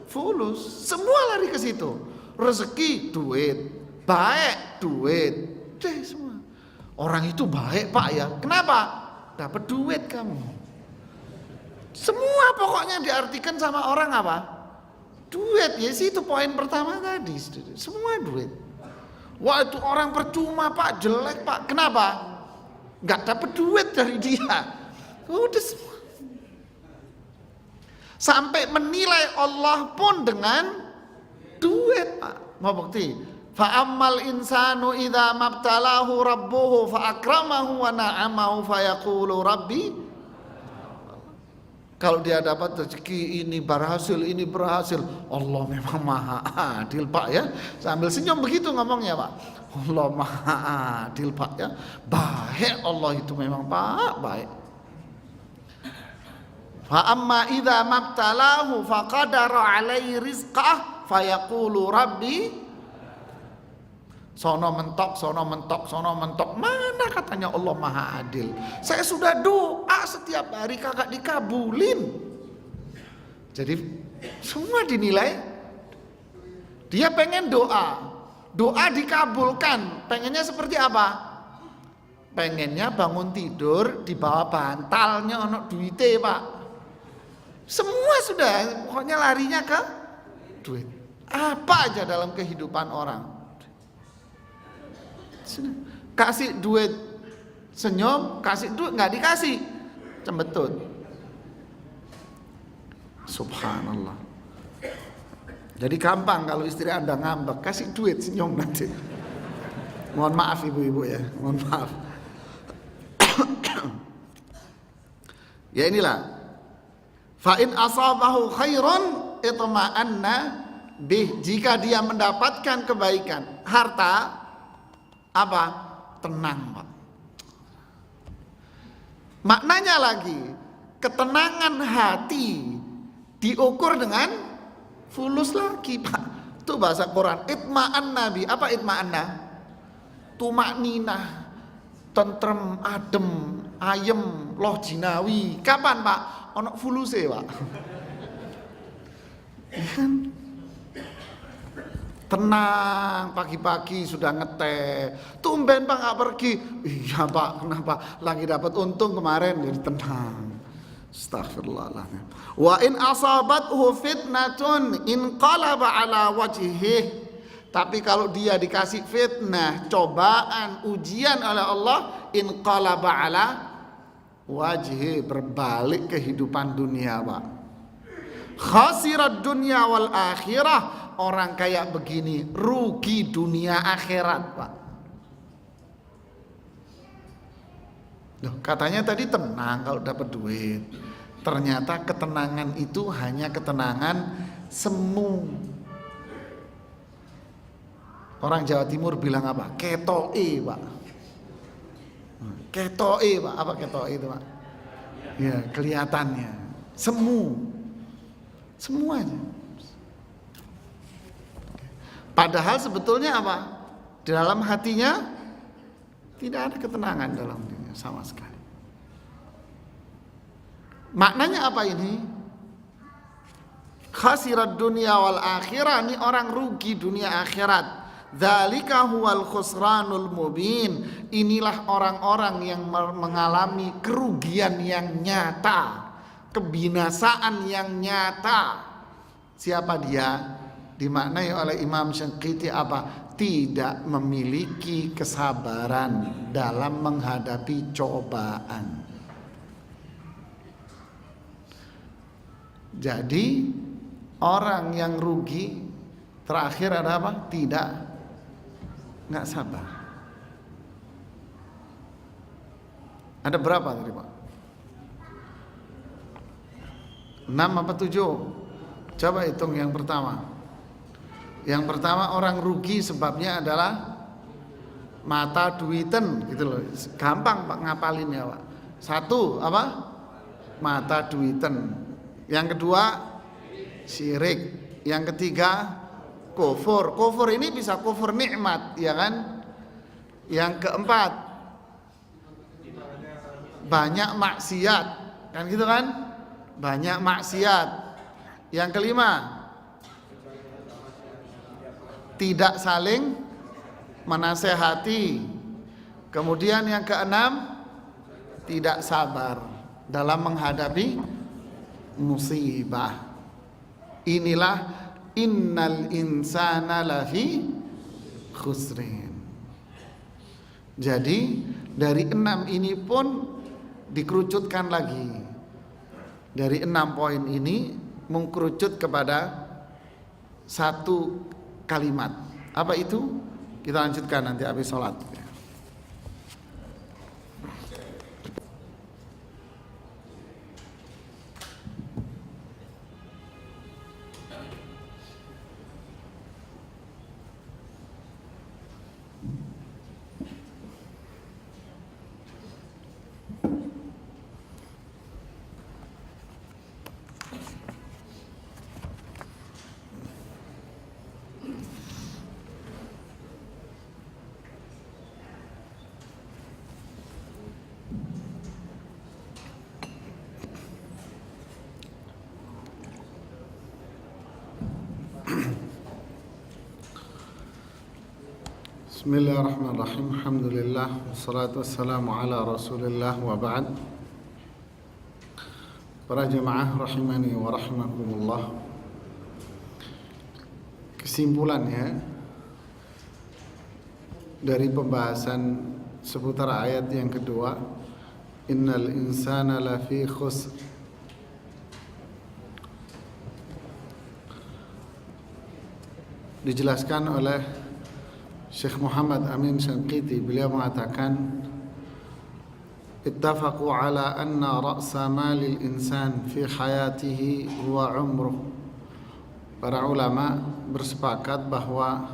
fulus, semua lari ke situ. Rezeki, duit, baik, duit, deh semua. Orang itu baik, Pak, ya. Kenapa? Dapat duit kamu. Semua pokoknya diartikan sama orang apa? Duit, ya sih, itu poin pertama tadi. Semua duit. Wah, itu orang percuma, Pak, jelek, Pak. Kenapa? Nggak dapat duit dari dia. Udah semua. Sampai menilai Allah pun dengan duit, Pak. Mau bukti? Fa ammal insanu idza mabtalahu rabbuhu fa akramahu wa na'amahu fa yaqulu rabbi. Kalau dia dapat rezeki ini berhasil, Allah memang maha adil, Pak, ya. Sambil senyum begitu ngomongnya, Pak. Allah maha adil, Pak, ya. Baik Allah itu memang, Pak, baik. Fa amma idza mabtalahu faqadara alaihi rizqah fayaqulu rabbi. Sono mentok. Mana katanya Allah maha adil? Saya sudah doa setiap hari kagak dikabulin. Jadi semua dinilai. Dia pengen doa dikabulkan. Pengennya seperti apa? Pengennya bangun tidur di bawah bantalnya ono duite, Pak. Semua sudah, pokoknya larinya ke duit. Apa aja dalam kehidupan orang. Kasih duit senyum, kasih duit nggak dikasih, cembetut. Subhanallah. Jadi gampang kalau istri Anda ngambek, kasih duit senyum nanti. Mohon maaf ibu-ibu, ya, mohon maaf. Ya inilah. Fa in asabahu khairun itma'anna bih. Jika dia mendapatkan kebaikan, harta, apa? Tenang, Pak. Maknanya lagi, ketenangan hati diukur dengan fulus lagi, Pak. Itu bahasa Quran. Itma'an Nabi. Apa itma'anna? Tumakninah, tentrem, adem, ayem, loh jinawi. Kapan, Pak? Ono fuluse, Pak. Tenang, pagi-pagi sudah ngeteh. Tumben Pak nggak pergi. Iya Pak, kenapa? Lagi dapat untung kemarin, jadi tenang. Astaghfirullahaladzim. Wa in asabathu fitnatun inqalaba ala wajhihi. Tapi kalau dia dikasih fitnah, cobaan, ujian oleh Allah, inqalaba ala wajhihi, berbalik kehidupan dunia, Pak. Khasirat dunya wal akhirah. Orang kayak begini rugi dunia akhirat, Pak. Loh, katanya tadi tenang kalau dapat duit. Ternyata ketenangan itu hanya ketenangan semu. Orang Jawa Timur bilang apa? Ketoke, Pak. Ketoke, Pak. Apa ketoke itu, Pak? Ya, kelihatannya semu. Semuanya. Padahal sebetulnya apa? Di dalam hatinya tidak ada ketenangan dalam dirinya sama sekali. Maknanya apa ini? Khasirat dunia wal akhirah, ini orang rugi dunia akhirat. Dzalika huwal khusranul mubin. Inilah orang-orang yang mengalami kerugian yang nyata, kebinasaan yang nyata. Siapa dia? Dimaknai oleh Imam Syinqiti apa? Tidak memiliki kesabaran dalam menghadapi cobaan. Jadi orang yang rugi terakhir ada apa? Nggak sabar. Ada berapa tadi, Pak? 6 apa 7? Coba hitung yang pertama. Yang pertama orang rugi sebabnya adalah mata duiten gitu loh. Gampang Pak ngapalin ya, Pak. 1 apa? Mata duiten. Yang kedua syirik. Yang ketiga kufur. Kufur ini bisa kufur nikmat, ya kan? Yang keempat banyak maksiat. Kan gitu kan? Banyak maksiat. Yang kelima tidak saling menasehati. Kemudian yang keenam tidak sabar dalam menghadapi musibah. Inilah innal insana lafi khusrin. Jadi dari 6 ini pun dikerucutkan lagi. Dari 6 poin ini mengkerucut kepada satu kalimat. Apa itu? Kita lanjutkan nanti habis sholat. Bismillahirrahmanirrahim. Alhamdulillah wassalatu wassalamu ala Rasulillah wa ba'd. Para jemaah rahimani wa rahimakumullah. Kesimpulannya dari pembahasan seputar ayat yang kedua, innal insana lafi khusr. Dijelaskan oleh Syekh Muhammad Amin Syinqiti, beliau mengatakan ittafaqu ala anna ra'sa malil insan fi hayatihi huwa umruh. Para ulama bersepakat bahwa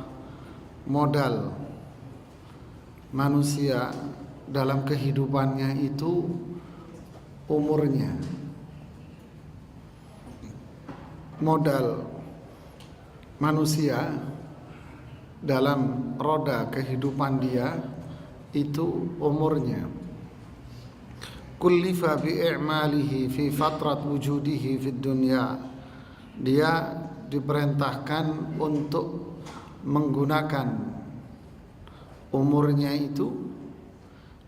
modal manusia dalam kehidupannya itu umurnya. modal manusia dalam roda kehidupan dia itu umurnya. Kullifa bi'i'malihi fi fatrat wujudihi fid dunya. Dia diperintahkan untuk menggunakan umurnya itu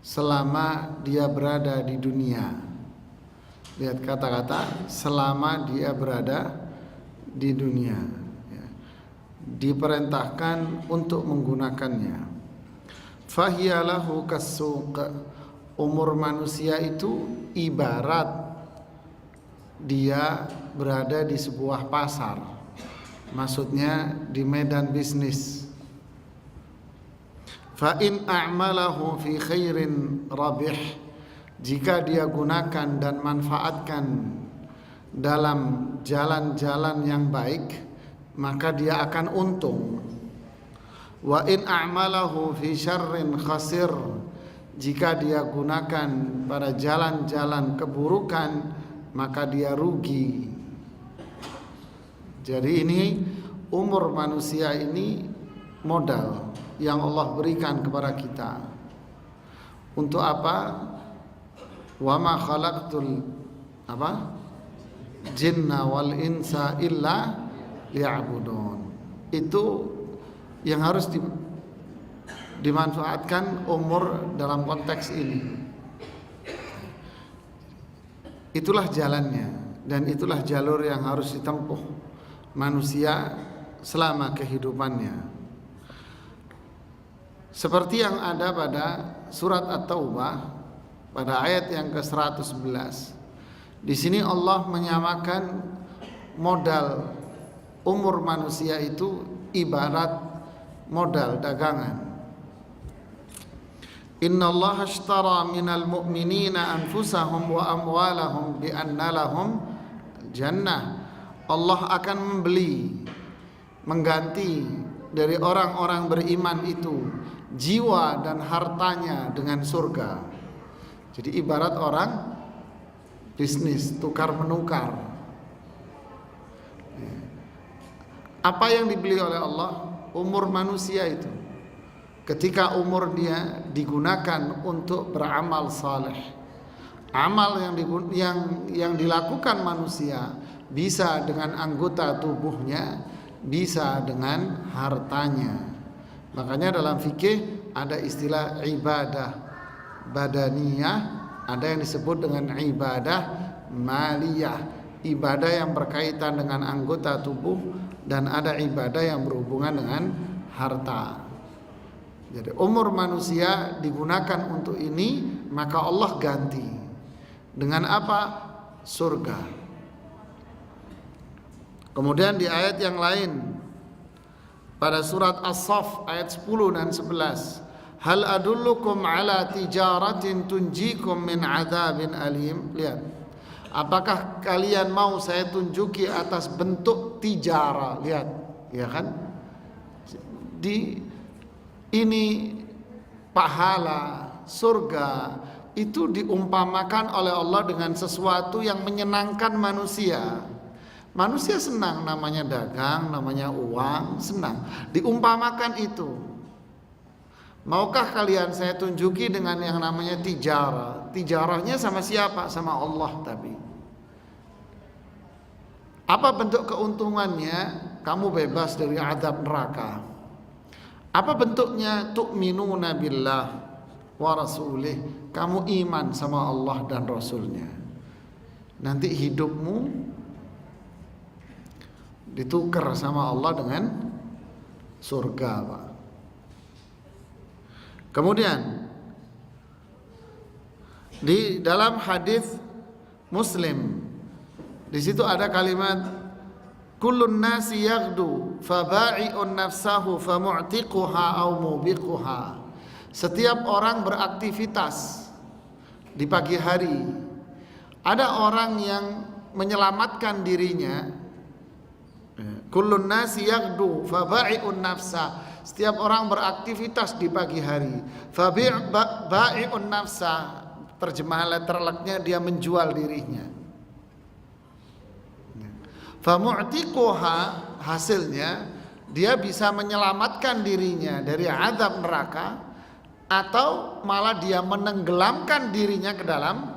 selama dia berada di dunia. Lihat kata-kata selama dia berada di dunia, ya. Diperintahkan untuk menggunakannya. Fahiyalahu kasuq. Umur manusia itu ibarat dia berada di sebuah pasar, maksudnya di medan bisnis. Fa in a'malahu fi khairin rabih. Jika dia gunakan dan manfaatkan dalam jalan-jalan yang baik, maka dia akan untung. Wa in a'malahu fi syarrin khasir. Jika dia gunakan pada jalan-jalan keburukan, maka dia rugi. Jadi ini umur manusia ini modal yang Allah berikan kepada kita. Untuk apa? Wa ma khalaqtul jinna wal insa illa liya'budun. Itu yang harus dimanfaatkan umur dalam konteks ini. Itulah jalannya dan itulah jalur yang harus ditempuh manusia selama kehidupannya. Seperti yang ada pada surat At-Taubah pada ayat yang ke-111. Di sini Allah menyamakan modal umur manusia itu ibarat modal dagangan. Inna Allah ashtara minal mu'minina anfusahum wa amwalahum bi anna lahum jannah. Allah akan membeli, mengganti dari orang-orang beriman itu jiwa dan hartanya dengan surga. Jadi ibarat orang bisnis tukar menukar. Apa yang dibeli oleh Allah? Umur manusia itu. Ketika umur dia digunakan untuk beramal saleh, amal yang dilakukan manusia bisa dengan anggota tubuhnya, bisa dengan hartanya. Makanya dalam fikih ada istilah ibadah badaniyah, ada yang disebut dengan ibadah maliyah, ibadah yang berkaitan dengan anggota tubuh, dan ada ibadah yang berhubungan dengan harta. Jadi umur manusia digunakan untuk ini, maka Allah ganti dengan apa? Surga. Kemudian di ayat yang lain pada surat As-Saff ayat 10 dan 11, hal adullukum ala tijaratin tunjikum min adzabin alim. Lihat, apakah kalian mau saya tunjuki atas bentuk tijara? Lihat, ya kan? Ini pahala surga itu diumpamakan oleh Allah dengan sesuatu yang menyenangkan manusia. Manusia senang, namanya dagang, namanya uang, senang. Diumpamakan itu. Maukah kalian saya tunjuki dengan yang namanya tijarah? Tijarahnya sama siapa? Sama Allah tapi. Apa bentuk keuntungannya? Kamu bebas dari azab neraka. Apa bentuknya? Tu'minuna billah wa rasulih. Kamu iman sama Allah dan Rasulnya. Nanti hidupmu ditukar sama Allah dengan surga, Pak. Kemudian di dalam hadis Muslim, di situ ada kalimat kullun nasi yaghdu faba'i'un nafsahu famu'tiquha aw mubiquha. Setiap orang beraktivitas di pagi hari. Ada orang yang menyelamatkan dirinya. Kullun nasi yaghdu faba'i'un nafsa. Setiap orang beraktivitas di pagi hari. Faba'i'un nafsa, terjemahan letterleknya dia menjual dirinya. Famu'tiquha, hasilnya dia bisa menyelamatkan dirinya dari azab neraka, atau malah dia menenggelamkan dirinya ke dalam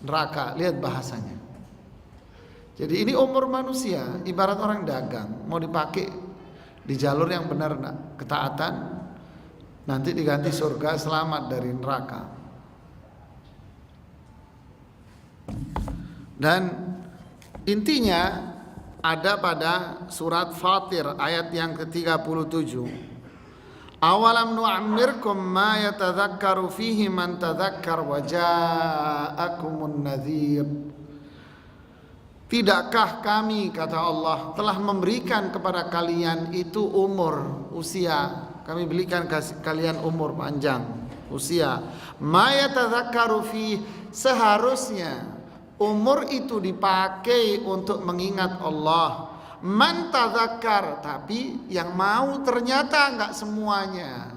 neraka. Lihat bahasanya. Jadi ini umur manusia ibarat orang dagang, mau dipakai di jalur yang benar, ketaatan, nanti diganti surga, selamat dari neraka. Dan intinya ada pada surat Fatir ayat yang ke-37. Awalam nu'ammirkum ma yatadzakkaru fihi man tadzakkar wa ja'akumun nadhir. Tidakkah kami, kata Allah, telah memberikan kepada kalian itu umur, usia. Kami berikan kalian umur panjang, usia. Ma yatadzakkaru fihi, seharusnya umur itu dipakai untuk mengingat Allah. Man tadzakkar, tapi yang mau ternyata enggak semuanya.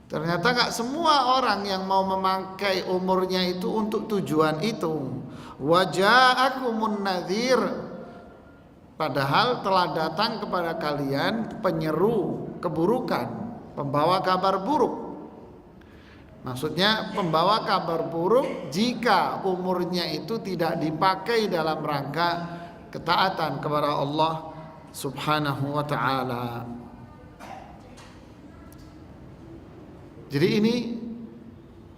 Ternyata enggak semua orang yang mau memakai umurnya itu untuk tujuan itu. Wa ja'akumun nadhir, padahal telah datang kepada kalian penyeru keburukan, pembawa kabar buruk. Maksudnya pembawa kabar buruk jika umurnya itu tidak dipakai dalam rangka ketaatan kepada Allah Subhanahu wa ta'ala. Jadi ini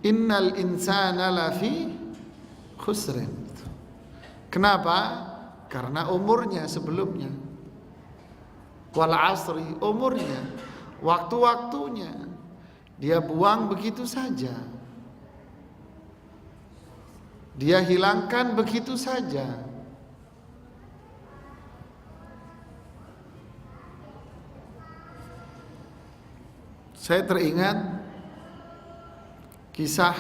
innal insana lafi khusrin. Kenapa? Karena umurnya sebelumnya. Wal asri, umurnya, waktu-waktunya dia buang begitu saja. Dia hilangkan begitu saja. Saya teringat kisah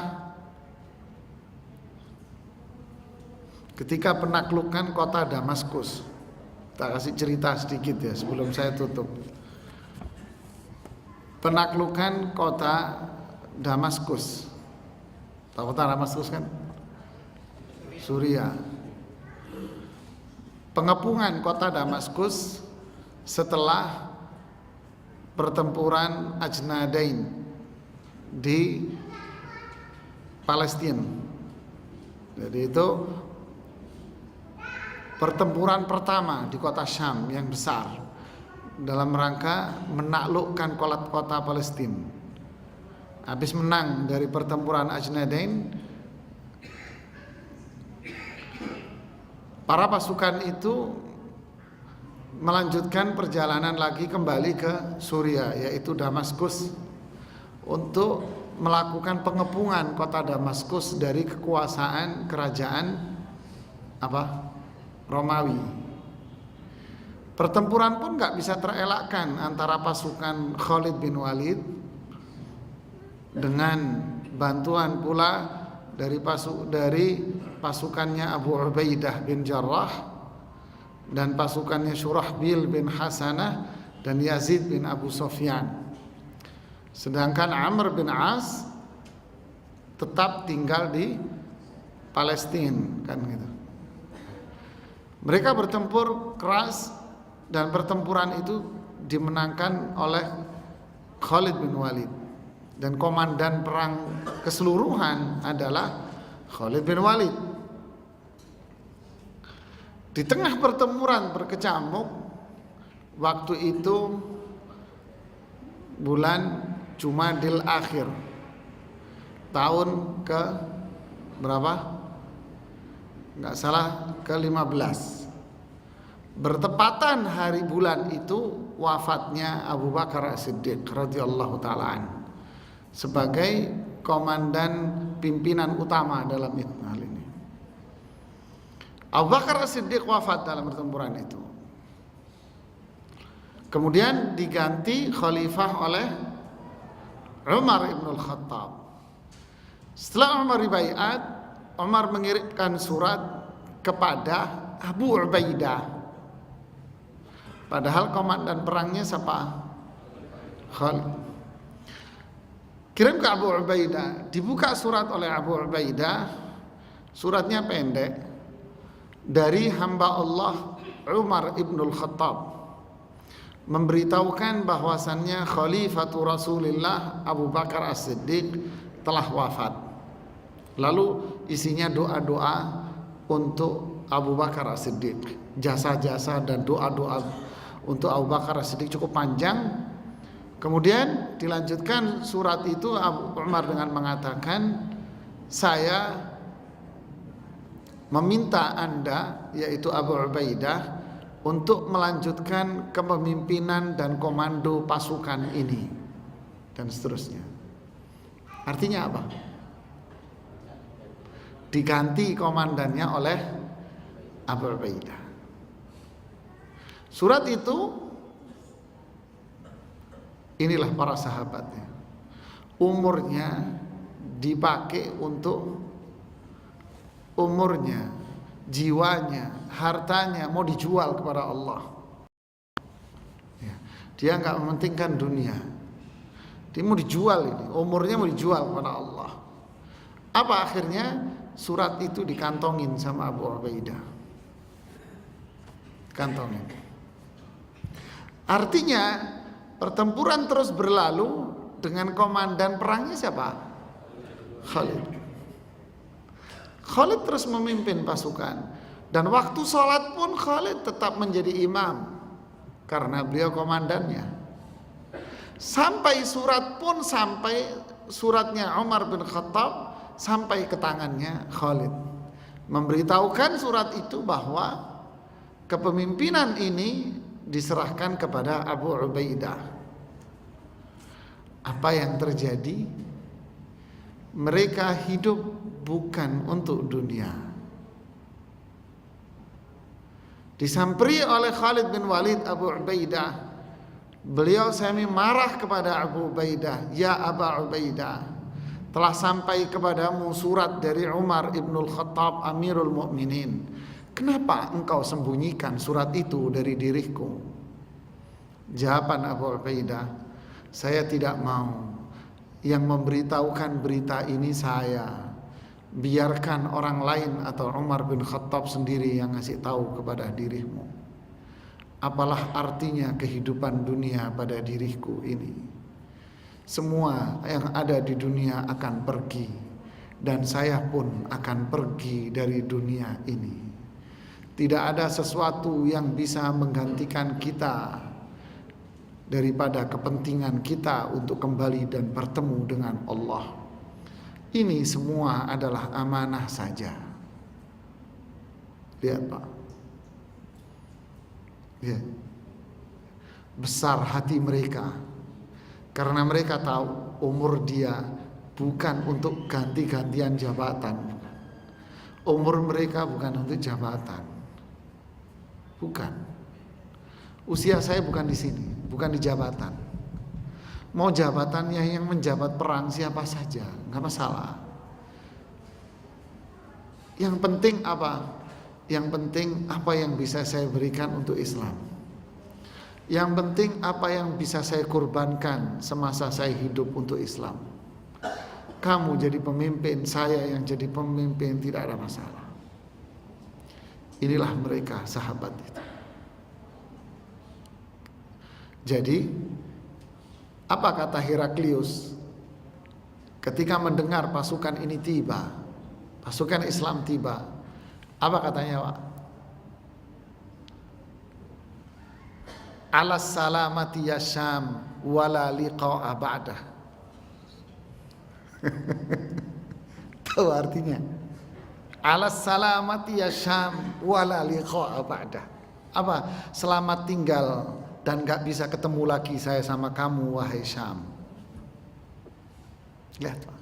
ketika penaklukan kota Damaskus. Tak kasih cerita sedikit ya sebelum saya tutup. Penaklukan kota Damaskus. Tahu kota Damaskus kan? Suriah. Pengepungan kota Damaskus setelah pertempuran Ajnadain di Palestina. Jadi itu pertempuran pertama di kota Syam yang besar dalam rangka menaklukkan kota Palestina. Habis menang dari pertempuran Ajnadain, para pasukan itu melanjutkan perjalanan lagi kembali ke Suriah, yaitu Damaskus, untuk melakukan pengepungan kota Damaskus dari kekuasaan kerajaan Romawi. Pertempuran pun nggak bisa terelakkan antara pasukan Khalid bin Walid dengan bantuan pula dari pasukannya Abu Ubaidah bin Jarrah dan pasukannya Syurahbil bin Hasanah dan Yazid bin Abu Sufyan. Sedangkan Amr bin As tetap tinggal di Palestina, kan gitu. Mereka bertempur keras dan pertempuran itu dimenangkan oleh Khalid bin Walid, dan komandan perang keseluruhan adalah Khalid bin Walid. Di tengah pertempuran berkecamuk, waktu itu bulan Jumadil Akhir, tahun ke berapa? Nggak salah, ke-15. Bertepatan hari bulan itu wafatnya Abu Bakar As-Siddiq radhiyallahu ta'ala anhu sebagai komandan pimpinan utama dalam hal ini. Abu Bakar As-Siddiq wafat dalam pertempuran itu. Kemudian diganti khalifah oleh Umar ibn al-Khattab. Setelah Umar dibaiat, Umar mengirimkan surat kepada Abu Ubaidah. Padahal komandan perangnya siapa? Khalid. Kirim ke Abu Ubaidah. Dibuka surat oleh Abu Ubaidah. Suratnya pendek. dari hamba Allah Umar ibnul Khattab memberitahukan bahwasannya Khalifatu Rasulullah Abu Bakar As-Siddiq telah wafat. Lalu isinya doa-doa untuk Abu Bakar As-Siddiq, jasa-jasa dan doa-doa untuk Abu Bakar As-Siddiq cukup panjang. Kemudian dilanjutkan surat itu Abu Umar dengan mengatakan, saya meminta Anda, yaitu Abu Ubaidah, untuk melanjutkan kepemimpinan dan komando pasukan ini, dan seterusnya. Artinya apa? Diganti komandannya oleh Abu Ubaidah. Surat itu, inilah para sahabatnya, umurnya dipakai untuk umurnya, jiwanya, hartanya mau dijual kepada Allah. Dia nggak mementingkan dunia, dia mau dijual ini, umurnya mau dijual kepada Allah. Apa akhirnya? Surat itu dikantongin sama Abu Ubaidah, kantongin. Artinya pertempuran terus berlalu dengan komandan perangnya siapa? Khalid. Khalid terus memimpin pasukan, dan waktu sholat pun Khalid tetap menjadi imam karena beliau komandannya. Sampai suratnya Umar bin Khattab sampai ke tangannya Khalid, memberitahukan surat itu bahwa kepemimpinan ini diserahkan kepada Abu Ubaidah. Apa yang terjadi? Mereka hidup bukan untuk dunia. Disamperi oleh Khalid bin Walid Abu Ubaidah. Beliau sami marah kepada Abu Ubaidah, ya Abu Ubaidah, telah sampai kepadamu surat dari Umar ibnul Khattab Amirul Mukminin. Kenapa engkau sembunyikan surat itu dari diriku? Jawaban Abu Ubaidah, saya tidak mau yang memberitahukan berita ini saya. Biarkan orang lain atau Umar bin Khattab sendiri yang ngasih tahu kepada dirimu. Apalah artinya kehidupan dunia pada diriku ini? Semua yang ada di dunia akan pergi, dan saya pun akan pergi dari dunia ini. Tidak ada sesuatu yang bisa menggantikan kita daripada kepentingan kita untuk kembali dan bertemu dengan Allah. Ini semua adalah amanah saja. Lihat Pak, ya. Besar hati mereka, karena mereka tahu umur dia bukan untuk ganti-gantian jabatan. Umur mereka bukan untuk jabatan. Bukan. Usia saya bukan di sini, bukan di jabatan. Mau jabatannya yang menjabat perang siapa saja, nggak masalah. Yang penting apa? Yang penting apa yang bisa saya berikan untuk Islam. Yang penting apa yang bisa saya korbankan semasa saya hidup untuk Islam. Kamu jadi pemimpin, saya yang jadi pemimpin, tidak ada masalah. Inilah mereka sahabat itu. Jadi apa kata Heraklius ketika mendengar pasukan ini tiba, pasukan Islam tiba? Apa katanya Pak? Alas salamati ya Syam wala liqa'a ba'dah. Tahu artinya? Alas salamati ya Syam wala liqa'a ba'dah. Apa? Selamat tinggal dan gak bisa ketemu lagi saya sama kamu wahai Syam. Lihat Pak.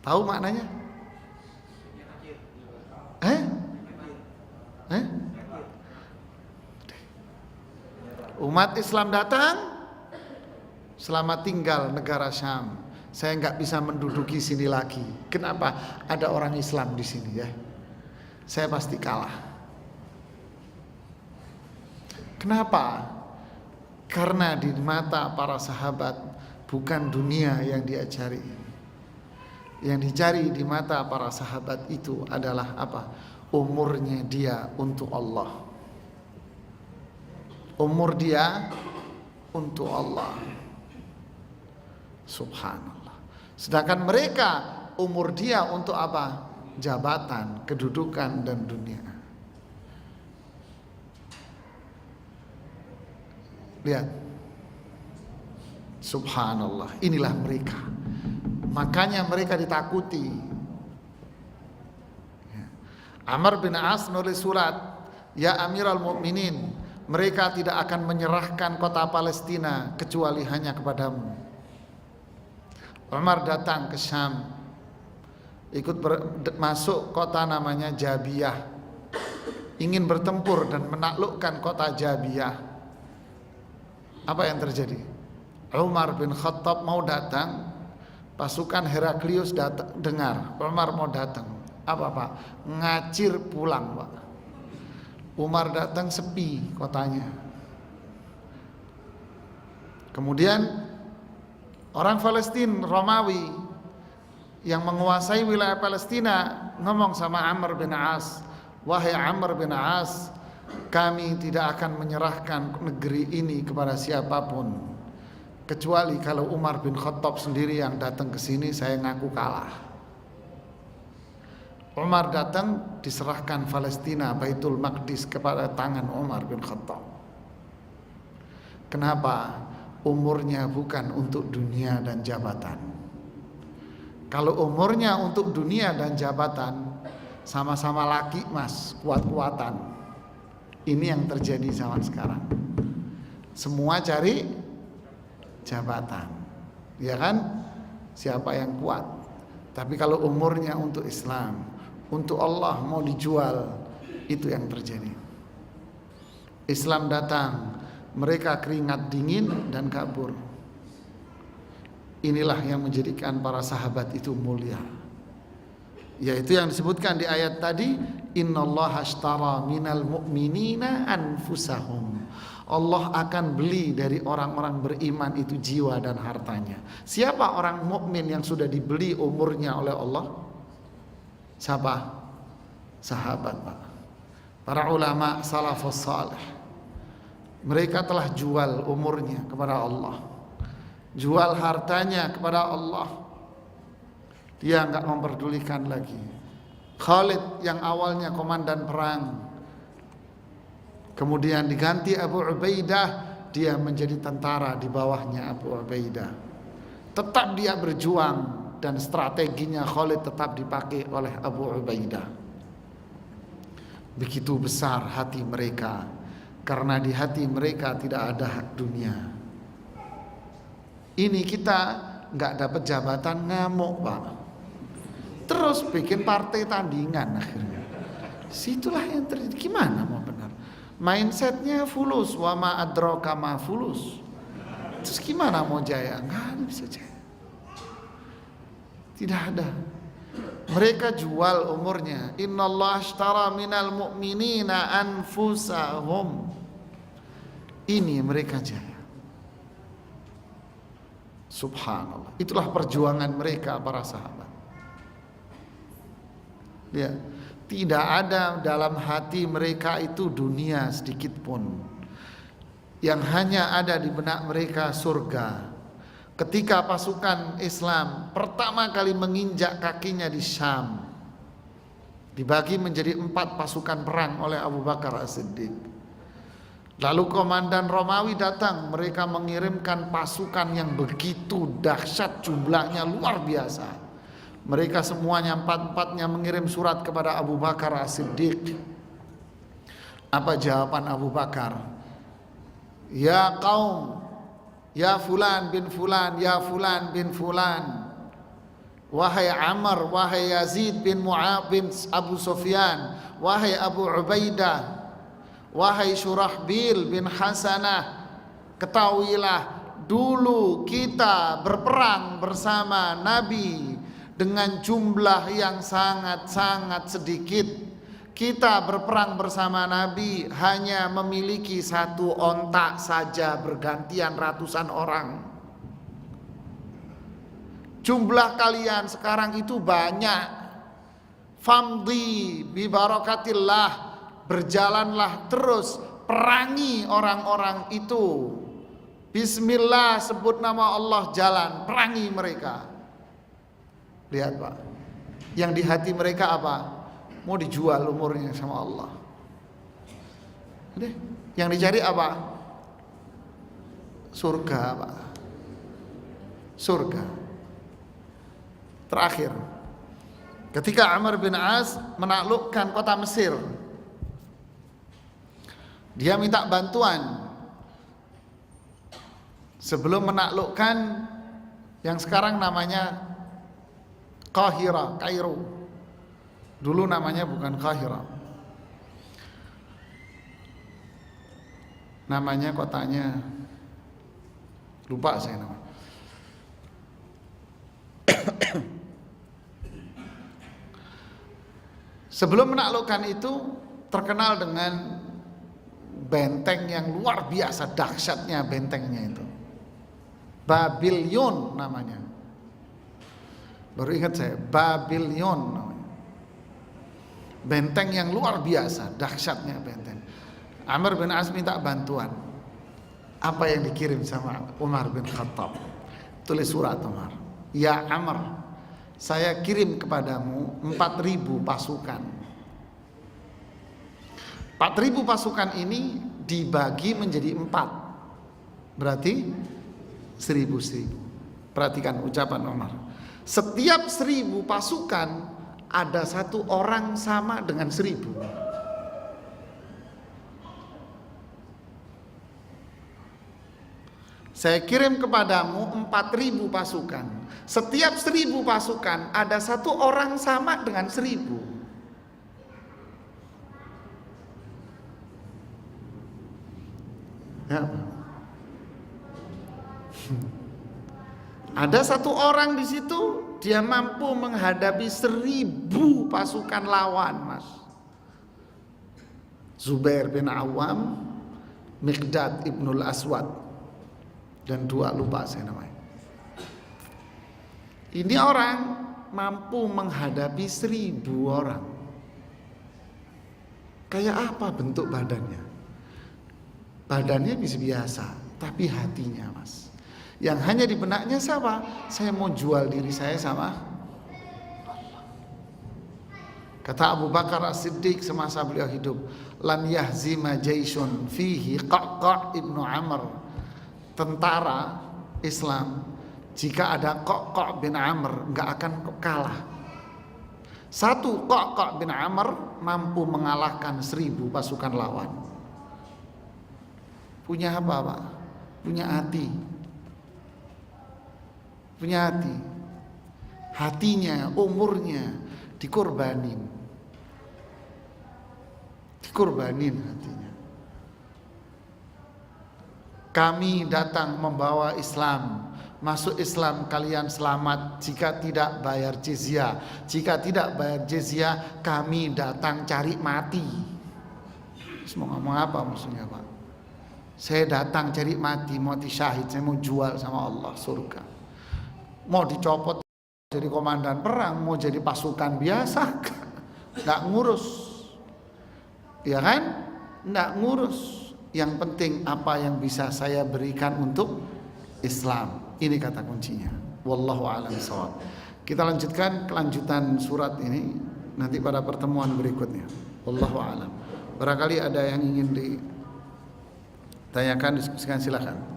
Tahu maknanya? Umat Islam datang, selamat tinggal negara Syam. Saya nggak bisa menduduki sini lagi. Kenapa? Ada orang Islam di sini ya. Saya pasti kalah. Kenapa? Karena di mata para sahabat bukan dunia yang dia cari. Yang dicari di mata para sahabat itu adalah apa? umurnya dia untuk Allah. Umur dia untuk Allah. Subhanallah. Sedangkan mereka umur dia untuk apa? Jabatan, kedudukan dan dunia. Lihat. Subhanallah, inilah mereka. Makanya mereka ditakuti. Amr bin As nulis surat, "Ya Amirul Mukminin, mereka tidak akan menyerahkan kota Palestina kecuali hanya kepadamu." Umar datang ke Syam, ikut masuk kota namanya Jabiyah, ingin bertempur dan menaklukkan kota Jabiyah. Apa yang terjadi? Umar bin Khattab mau datang, pasukan Heraklius datang, dengar Umar mau datang. Apa Pak? Ngacir pulang Pak. Umar datang sepi kotanya. Kemudian orang Palestina Romawi yang menguasai wilayah Palestina ngomong sama Amr bin As, "Wahai Amr bin As, kami tidak akan menyerahkan negeri ini kepada siapapun kecuali kalau Umar bin Khattab sendiri yang datang ke sini, saya ngaku kalah." Umar datang, diserahkan Palestina, Baitul Maqdis kepada tangan Umar bin Khattab. Kenapa? Umurnya bukan untuk dunia dan jabatan. Kalau umurnya untuk dunia dan jabatan, sama-sama laki mas, kuat-kuatan. Ini yang terjadi zaman sekarang. Semua cari jabatan, ya kan? Siapa yang kuat? Tapi kalau umurnya untuk Islam, untuk Allah mau dijual, itu yang terjadi. Islam datang, mereka keringat dingin dan kabur. Inilah yang menjadikan para sahabat itu mulia. Yaitu yang disebutkan di ayat tadi, innallaha ashtara minal mu'minina anfusahum. Allah akan beli dari orang-orang beriman itu jiwa dan hartanya. Siapa orang mukmin yang sudah dibeli umurnya oleh Allah? Siapa? Sahabat Pak. Para ulama salafus salih. Mereka telah jual umurnya kepada Allah, jual hartanya kepada Allah. Dia enggak memperdulikan lagi. Khalid yang awalnya komandan perang, kemudian diganti Abu Ubaidah, dia menjadi tentara di bawahnya Abu Ubaidah. Tetap dia berjuang dan strateginya Khalid tetap dipakai oleh Abu Ubaidah. Begitu besar hati mereka, karena di hati mereka tidak ada hak dunia. Ini kita nggak dapat jabatan ngamuk Pak, terus bikin partai tandingan akhirnya. Situlah yang terjadi. Gimana mau benar? Mindsetnya fulus, wa ma adraka ma fulus. Terus gimana mau jaya? Nggak bisa jaya. Tidak ada. Mereka jual umurnya. Innallaha ashtara minal mu'minina anfusahum. Ini mereka jaya. Subhanallah. Itulah perjuangan mereka para sahabat. Ya, tidak ada dalam hati mereka itu dunia sedikit pun. Yang hanya ada di benak mereka surga. Ketika pasukan Islam pertama kali menginjak kakinya di Syam, dibagi menjadi 4 pasukan perang oleh Abu Bakar As-Siddiq. Lalu komandan Romawi datang, mereka mengirimkan pasukan yang begitu dahsyat, jumlahnya luar biasa. Mereka semuanya 4-4-nya mengirim surat kepada Abu Bakar As-Siddiq. Apa jawaban Abu Bakar? Ya kaum, ya fulan bin fulan, ya fulan bin fulan, wahai Amr, wahai Yazid bin Mu'ab bin Abu Sufyan, wahai Abu Ubaidah, wahai Syurahbil bin Hasanah, ketahuilah dulu kita berperang bersama Nabi dengan jumlah yang sangat-sangat sedikit. Kita berperang bersama Nabi hanya memiliki 1 ontak saja, bergantian ratusan orang. Jumlah kalian sekarang itu banyak. famdi bi barakatillah, berjalanlah terus, perangi orang-orang itu. Bismillah, sebut nama Allah, jalan, perangi mereka. Lihat Pak, yang di hati mereka apa? Mau dijual umurnya sama Allah. Yang dicari apa? Surga Pak. Surga. Terakhir, ketika Amr bin As menaklukkan kota Mesir, dia minta bantuan sebelum menaklukkan yang sekarang namanya Qahira, Kairo. Dulu namanya bukan Qahira, namanya kotanya lupa saya namanya. Sebelum menaklukkan itu terkenal dengan benteng yang luar biasa dahsyatnya, bentengnya itu Babylon namanya. Baru ingat saya, Babylon namanya. Benteng yang luar biasa dahsyatnya benteng. Amr bin As minta bantuan. Apa yang dikirim sama Umar bin Khattab? Tulis surat Umar. Ya Amr, saya kirim kepadamu 4.000 pasukan. 4.000 pasukan ini dibagi menjadi 4. Berarti 1.000. Perhatikan ucapan Umar. Setiap 1.000 pasukan ada 1 orang sama dengan 1.000. Saya kirim kepadamu 4.000 pasukan. Setiap 1.000 pasukan ada 1 orang sama dengan 1.000. Ya. Ada 1 orang di situ, dia mampu menghadapi 1.000 pasukan lawan, Mas. Zubair bin Awam, Miqdad ibnul Aswad, dan 2 lupa saya namanya. Ini orang mampu menghadapi 1.000 orang. Kayak apa bentuk badannya? Badannya bisa biasa, tapi hatinya, Mas, yang hanya di benaknya siapa? Saya mau jual diri saya sama Allah. Kata Abu Bakar As-Siddiq semasa beliau hidup, lan yahzima jaisun fihi Qaq' ibnu Amr. Tentara Islam, jika ada Qaq' bin Amr, nggak akan kalah. 1 Qaq' bin Amr mampu mengalahkan 1.000 pasukan lawan. Punya apa Pak? Punya hati. Punya hati. Hatinya, umurnya dikorbanin. Dikorbanin hatinya. Kami datang membawa Islam. Masuk Islam kalian selamat jika tidak bayar jizyah. Jika tidak bayar jizyah, kami datang cari mati. Mau ngomong apa maksudnya Pak? Saya datang cari mati, mati syahid. Saya mau jual sama Allah surga. Mau dicopot jadi komandan perang, mau jadi pasukan biasa, nggak ngurus, ya kan? Nggak ngurus. Yang penting apa yang bisa saya berikan untuk Islam. Ini kata kuncinya. Wallahu a'lam bishawab. Kita lanjutkan kelanjutan surat ini nanti pada pertemuan berikutnya. Wallahu a'lam. Barangkali ada yang ingin ditanyakan, diskusikan, silakan.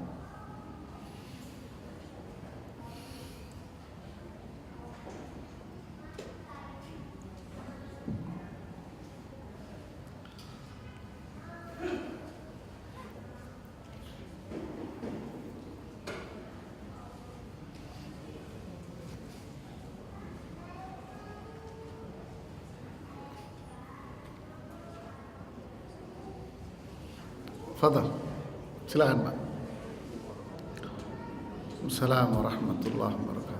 Fadhal. Silakan Pak. Assalamualaikum warahmatullahi wabarakatuh.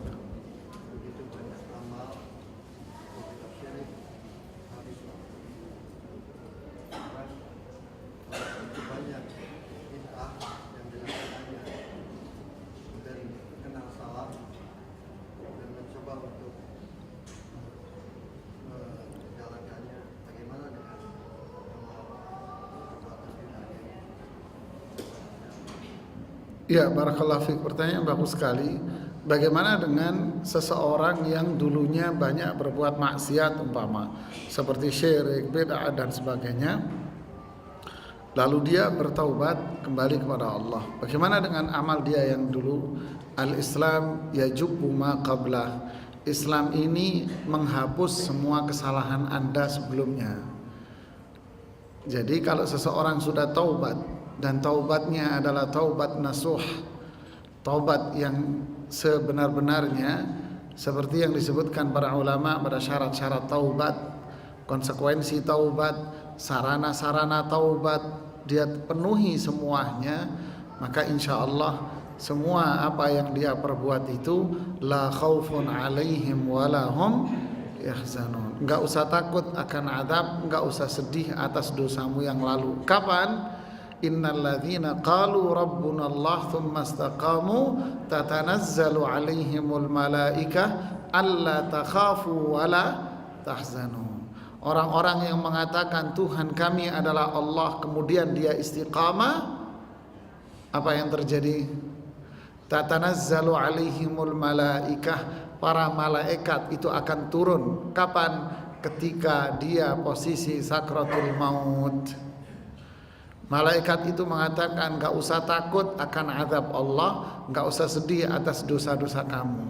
Ya, barakallahu fiik. Pertanyaan bagus sekali. Bagaimana dengan seseorang yang dulunya banyak berbuat maksiat umpama seperti syirik, bid'ah dan sebagainya, lalu dia bertaubat kembali kepada Allah. Bagaimana dengan amal dia yang dulu? Al-Islam yajubbu ma qablah. Islam ini menghapus semua kesalahan Anda sebelumnya. Jadi kalau seseorang sudah taubat dan taubatnya adalah taubat nasuh, taubat yang sebenar-benarnya seperti yang disebutkan para ulama pada syarat-syarat taubat, konsekuensi taubat, sarana-sarana taubat, dia penuhi semuanya, maka insya Allah semua apa yang dia perbuat itu la khaufun alaihim walahum yahzanun. Enggak usah takut akan azab, enggak usah sedih atas dosamu yang lalu. Kapan? Innal ladzina qalu rabbuna Allah tsumma istaqamu tatanazzalu alaihimul malaikah alla takhafu wala tahzanu. Orang-orang yang mengatakan Tuhan kami adalah Allah, kemudian dia istiqamah, apa yang terjadi? Tatanazzalu alaihimul malaikah, para malaikat itu akan turun. Kapan? Ketika dia posisi sakratul maut. Malaikat itu mengatakan gak usah takut akan azab Allah, gak usah sedih atas dosa-dosa kamu.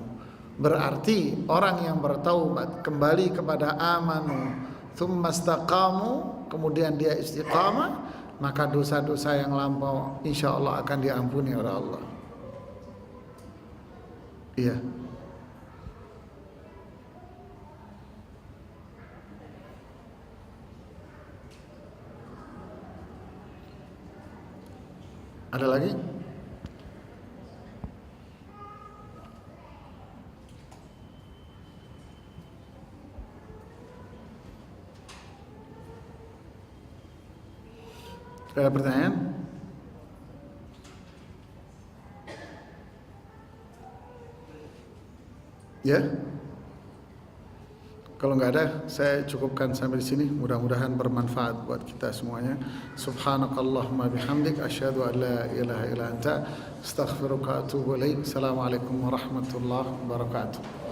Berarti orang yang bertaubat kembali kepada amanu tsumma istaqamu, kemudian dia istiqamah, maka dosa-dosa yang lampau insya Allah akan diampuni oleh Allah. Iya. Ada lagi? Ada pertanyaan? Ya? Kalau nggak ada, saya cukupkan sampai di sini. Mudah-mudahan bermanfaat buat kita semuanya. Subhanakallahumma bihamdik, asyhadu an la ilaha illa anta, astaghfiruka wa atubu ilaik. Assalamualaikum warahmatullahi wabarakatuh.